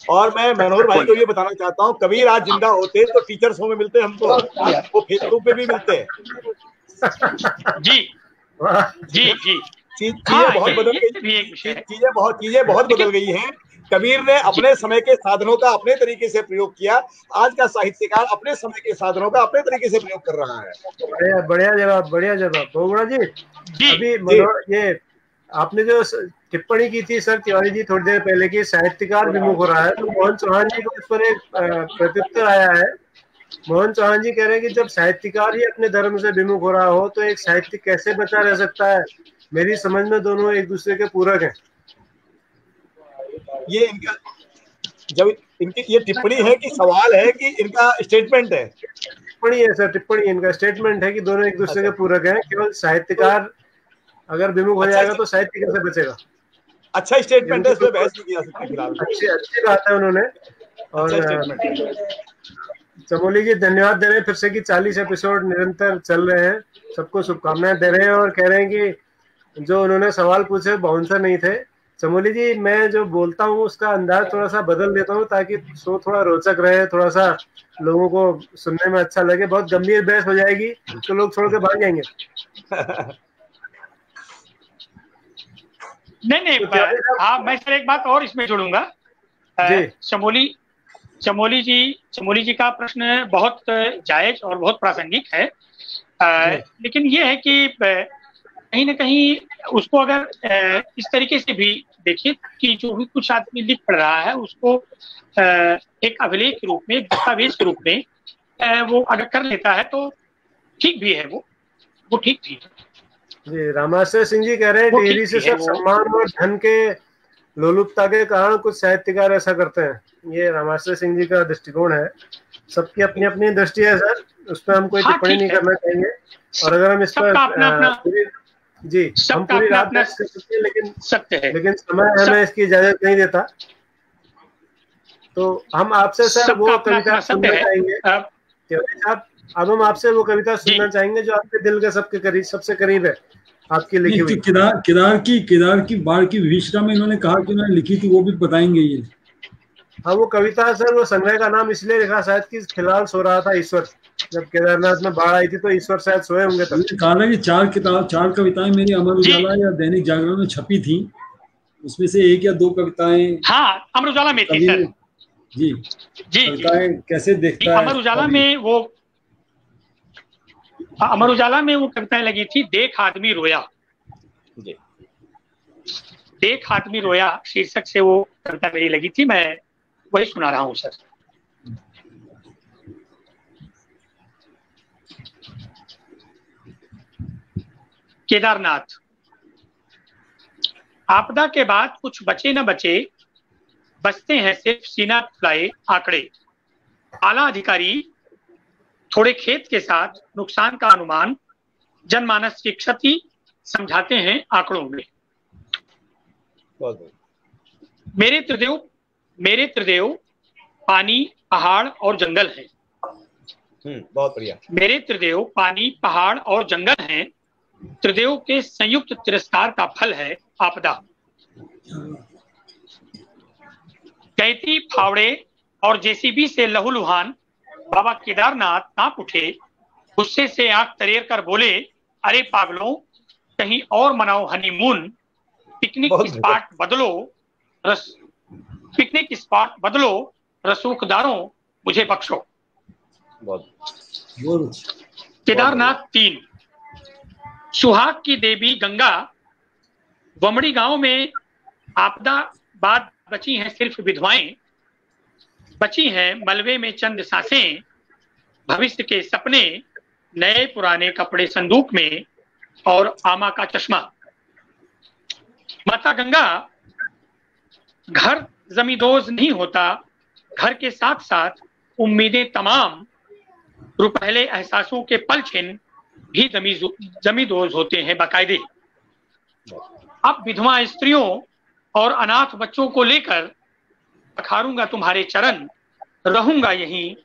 और मैं मनोहर भाई को ये बताना चाहता हूँ, कबीर आज जिंदा होते तो टीचर्स में मिलते हमको, वो फेसबुक पे भी मिलते हैं। जी जी जी, चीजें बहुत बदल गई, चीजें बहुत बदल गई हैं। कबीर ने अपने समय के साधनों का अपने तरीके से प्रयोग किया, आज का साहित्यकार अपने समय के साधनों का अपने तरीके से प्रयोग कर रहा है। बढ़िया जवाब बहुगुणा जी। अभी ये आपने जो टिप्पणी की थी सर तिवारी जी थोड़ी देर पहले की साहित्यकार विमुख हो रहा है, तो मोहन चौहान जी को इस पर एक प्रत्युत्तर आया है। मोहन चौहान जी कह रहे हैं कि जब साहित्यकार ही अपने धर्म से विमुख हो रहा हो तो एक साहित्य कैसे बचा रह सकता है? मेरी समझ में दोनों एक दूसरे के पूरक हैं। ये इनकी ये टिप्पणी है कि सवाल है कि इनका स्टेटमेंट है? टिप्पणी है सर, टिप्पणी। इनका स्टेटमेंट है कि दोनों एक दूसरे के पूरक हैं। केवल साहित्यकार अगर विमुख हो जाएगा तो साहित्य कैसे बचेगा? अच्छा स्टेटमेंट है, इसमें बहस नहीं की जा सकती फिलहाल। अच्छी बात है उन्होंने। और चमोली जी धन्यवाद दे रहे हैं फिर से कि 40 एपिसोड निरंतर चल रहे हैं, सबको शुभकामनाएं दे रहे हैं, और कह रहे हैं कि जो उन्होंने सवाल पूछे बाउंसर नहीं थे। चमोली जी मैं जो बोलता हूँ उसका अंदाज थोड़ा सा बदल देता हूँ ताकि शो थोड़ा रोचक रहे, थोड़ा सा लोगों को सुनने में अच्छा लगे। बहुत गंभीर बहस हो जाएगी तो लोग छोड़ के भाग जाएंगे। नहीं हाँ, मैं सर एक बात और इसमें जोड़ूंगा। चमोली जी का प्रश्न बहुत जायज और बहुत प्रासंगिक है, लेकिन ये है कि कहीं ना कहीं उसको अगर इस तरीके से भी देखिए कि जो भी कुछ आदमी लिख पढ़ रहा है उसको एक अभिलेख के रूप में, एक दस्तावेज के रूप में वो अगर कर लेता है तो ठीक भी है, वो ठीक भी है। जी रामाश्रय सिंह जी कह रहे हैं डिग्री से सब सम्मान और धन के लोलुपता के कारण कुछ साहित्यकार ऐसा करते हैं। ये रामाश्रय सिंह जी का दृष्टिकोण है, सबकी अपनी अपनी दृष्टि है सर, उस पर हम कोई टिप्पणी नहीं करना चाहेंगे। और अगर हम इस पर जी हम पूरी रात बहस कर सकते हैं, लेकिन समय हमें इसकी इजाजत नहीं देता, तो हम आपसे सर वो कविता सुनना चाहेंगे। साहब अब हम आपसे वो कविता सुनना चाहेंगे जो आपके दिल के सबसे करीब है, आपकी लिखी हुई। केदार की बाढ़ की विभीषिका में इन्होंने कहा कि उन्होंने लिखी थी, वो भी बताएंगे ये। हाँ वो कविता सर, वो संग्रह का नाम इसलिए लिखा शायद कि फिलहाल सो रहा था ईश्वर, जब केदारनाथ में बाढ़ आई थी तो ईश्वर शायद सोए होंगे तब। कहा था कि 4 कविताएं मेरी अमर उजाला या दैनिक जागरण में छपी थी, उसमें से 1 या 2 कविताएं हाँ अमर उजाला में थी सर। जी जी कविताएं कैसे देखता है अमर उजाला में वो, अमर उजाला में वो कविताएं लगी थी, देख आदमी रोया, देख आदमी रोया शीर्षक से वो कविता मेरी लगी थी, मैं वही सुना रहा हूं सर। केदारनाथ, आपदा के बाद कुछ बचे न बचे, बचते हैं सिर्फ सीना फुलाए आंकड़े। आला अधिकारी थोड़े खेत के साथ नुकसान का अनुमान, जनमानस की क्षति समझाते हैं आंकड़ों में। मेरे त्रिदेव पानी, पहाड़ और जंगल हैं। बहुत बढ़िया। मेरे त्रिदेव पानी, पहाड़ और जंगल हैं। त्रिदेव के संयुक्त तिरस्कार का फल है आपदा। कैती, फावड़े और जेसीबी से लहूलुहान बाबा केदारनाथ कांप उठे, गुस्से से आंख तरेर कर बोले, अरे पागलों, कहीं और मनाओ हनीमून, पिकनिक स्पॉट बदलो, पिकनिक स्पॉट बदलो, रसूखदारों मुझे बख्शो। केदारनाथ 3, सुहाग की देवी गंगा। बमड़ी गांव में आपदा बाद बची हैं सिर्फ विधवाएं, बची हैं मलबे में चंद सांसें, भविष्य के सपने, नए पुराने कपड़े संदूक में और आमा का चश्मा। माता गंगा, घर जमींदोज नहीं होता, घर के साथ साथ उम्मीदें तमाम, रुपहले एहसासों के पल छिन भी जमींदोज होते हैं बाकायदे। अब विधवा स्त्रियों और अनाथ बच्चों को लेकर पखारूंगा तुम्हारे चरण, रहूंगा यहीं,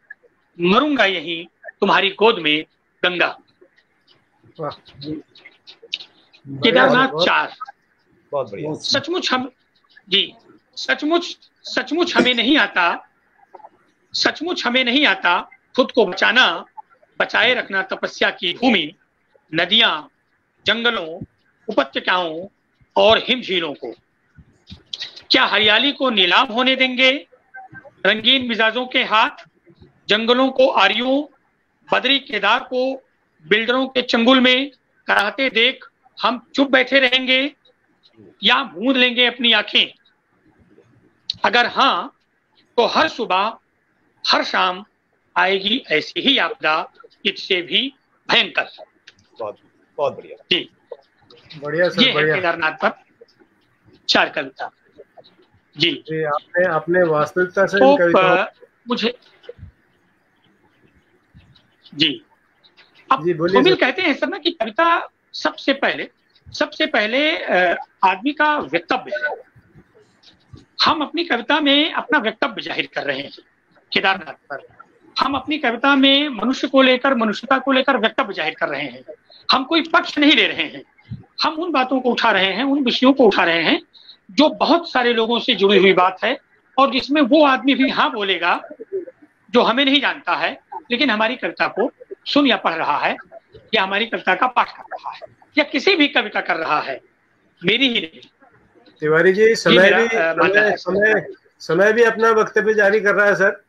मरूंगा यहीं तुम्हारी गोद में गंगा। केदारनाथ 4, बहुत बढ़िया। सचमुच हम जी सचमुच हमें नहीं आता, सचमुच हमें नहीं आता खुद को बचाना, बचाए रखना तपस्या की भूमि, नदियां, जंगलों, उपत्यकाओं और हिमझीलों को। क्या हरियाली को नीलाम होने देंगे रंगीन मिजाजों के हाथ? जंगलों को आरियों, बद्री केदार को बिल्डरों के चंगुल में कराहते देख हम चुप बैठे रहेंगे या मूंद लेंगे अपनी आंखें? अगर हाँ, तो हर सुबह हर शाम आएगी ऐसी ही आपदा, इससे भी भयंकर। बहुत बहुत बढ़िया जी, बढ़िया सर, ये है केदारनाथ पर 4 कविता। जी आपने वास्तविकता से तो मुझे जी अब सुनील कहते हैं सर ना कि कविता सबसे पहले आदमी का वक्तव्य है। हम अपनी कविता में अपना वक्तव्य जाहिर कर रहे हैं केदारनाथ पर। हम अपनी कविता में मनुष्य को लेकर, मनुष्यता को लेकर वक्तव्य जाहिर कर रहे हैं। हम कोई पक्ष नहीं ले रहे हैं, हम उन बातों को उठा रहे हैं, उन विषयों को उठा रहे हैं जो बहुत सारे लोगों से जुड़ी हुई बात है, और जिसमें वो आदमी भी हाँ बोलेगा जो हमें नहीं जानता है, लेकिन हमारी कविता को सुन या पढ़ रहा है, या हमारी कविता का पाठ कर रहा है, या किसी भी कविता कर रहा है, मेरी ही नहीं। तिवारी जी, समय भी अपना वक्तव्य जारी कर रहा है सर।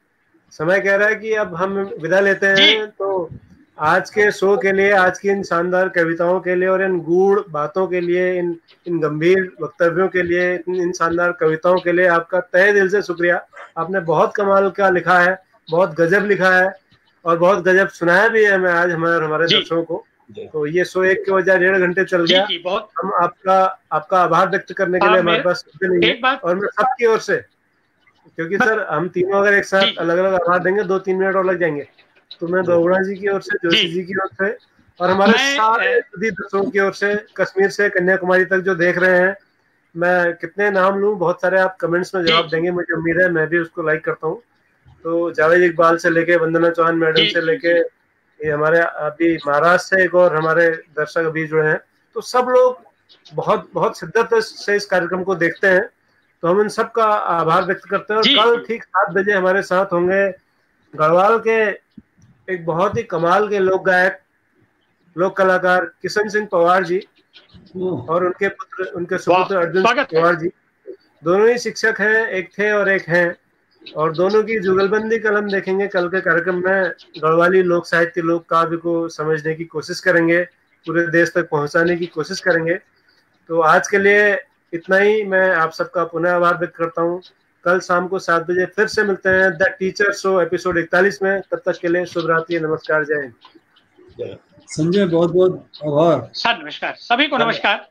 समय कह रहा है कि अब हम विदा लेते हैं, तो आज के शो के लिए, आज की इन शानदार कविताओं के लिए और इन गूढ़ बातों के लिए, इन गंभीर वक्तव्यों के लिए, इन शानदार कविताओं के लिए आपका तहे दिल से शुक्रिया। आपने बहुत कमाल का लिखा है, बहुत गजब लिखा है और बहुत गजब सुनाया भी है मैं आज हमारे दर्शकों को। तो ये शो एक के बजाय 1.5 घंटे चल गया। हम आपका आभार व्यक्त करने के लिए हमारे पास नहीं है, और मैं सबकी ओर से, क्योंकि सर हम तीनों अगर एक साथ अलग अलग आभार देंगे 2-3 मिनट और लग जाएंगे, तो मैं बहुगुणा जी की ओर से, जोशी जी की ओर से और हमारे सारे दर्शकों की ओर से, कश्मीर से कन्याकुमारी तक जो देख रहे हैं, मैं कितने नाम लूं, बहुत सारे आप कमेंट्स में जवाब देंगे, मुझे उम्मीद है। मैं भी उसको लाइक करता हूँ। तो जावेद इकबाल से लेके वंदना चौहान मैडम से लेके ये हमारे अभी महाराष्ट्र से एक और हमारे दर्शक अभी जुड़े हैं, तो सब लोग बहुत बहुत शिद्दत से इस कार्यक्रम को देखते हैं तो हम उन सबका आभार व्यक्त करते हैं। और जी। कल ठीक 7 बजे हमारे साथ होंगे गढ़वाल के एक बहुत ही कमाल के लोक गायक, लोक कलाकार किशन सिंह पवार जी और उनके सुपुत्र अर्जुन सिंह पवार जी। दोनों ही शिक्षक हैं, एक थे और एक हैं, और दोनों की जुगलबंदी कलम देखेंगे कल के कार्यक्रम में। गढ़वाली लोक साहित्य, लोक काव्य को समझने की कोशिश करेंगे, पूरे देश तक पहुंचाने की कोशिश करेंगे। तो आज के लिए इतना ही। मैं आप सबका पुनः आभार व्यक्त करता हूँ। कल शाम को 7 बजे फिर से मिलते हैं द टीचर शो एपिसोड 41 में। तब तक के लिए शुभ रात्रि, नमस्कार, जय हिंद। संजय बहुत बहुत आभार। सर नमस्कार, सभी को नमस्कार।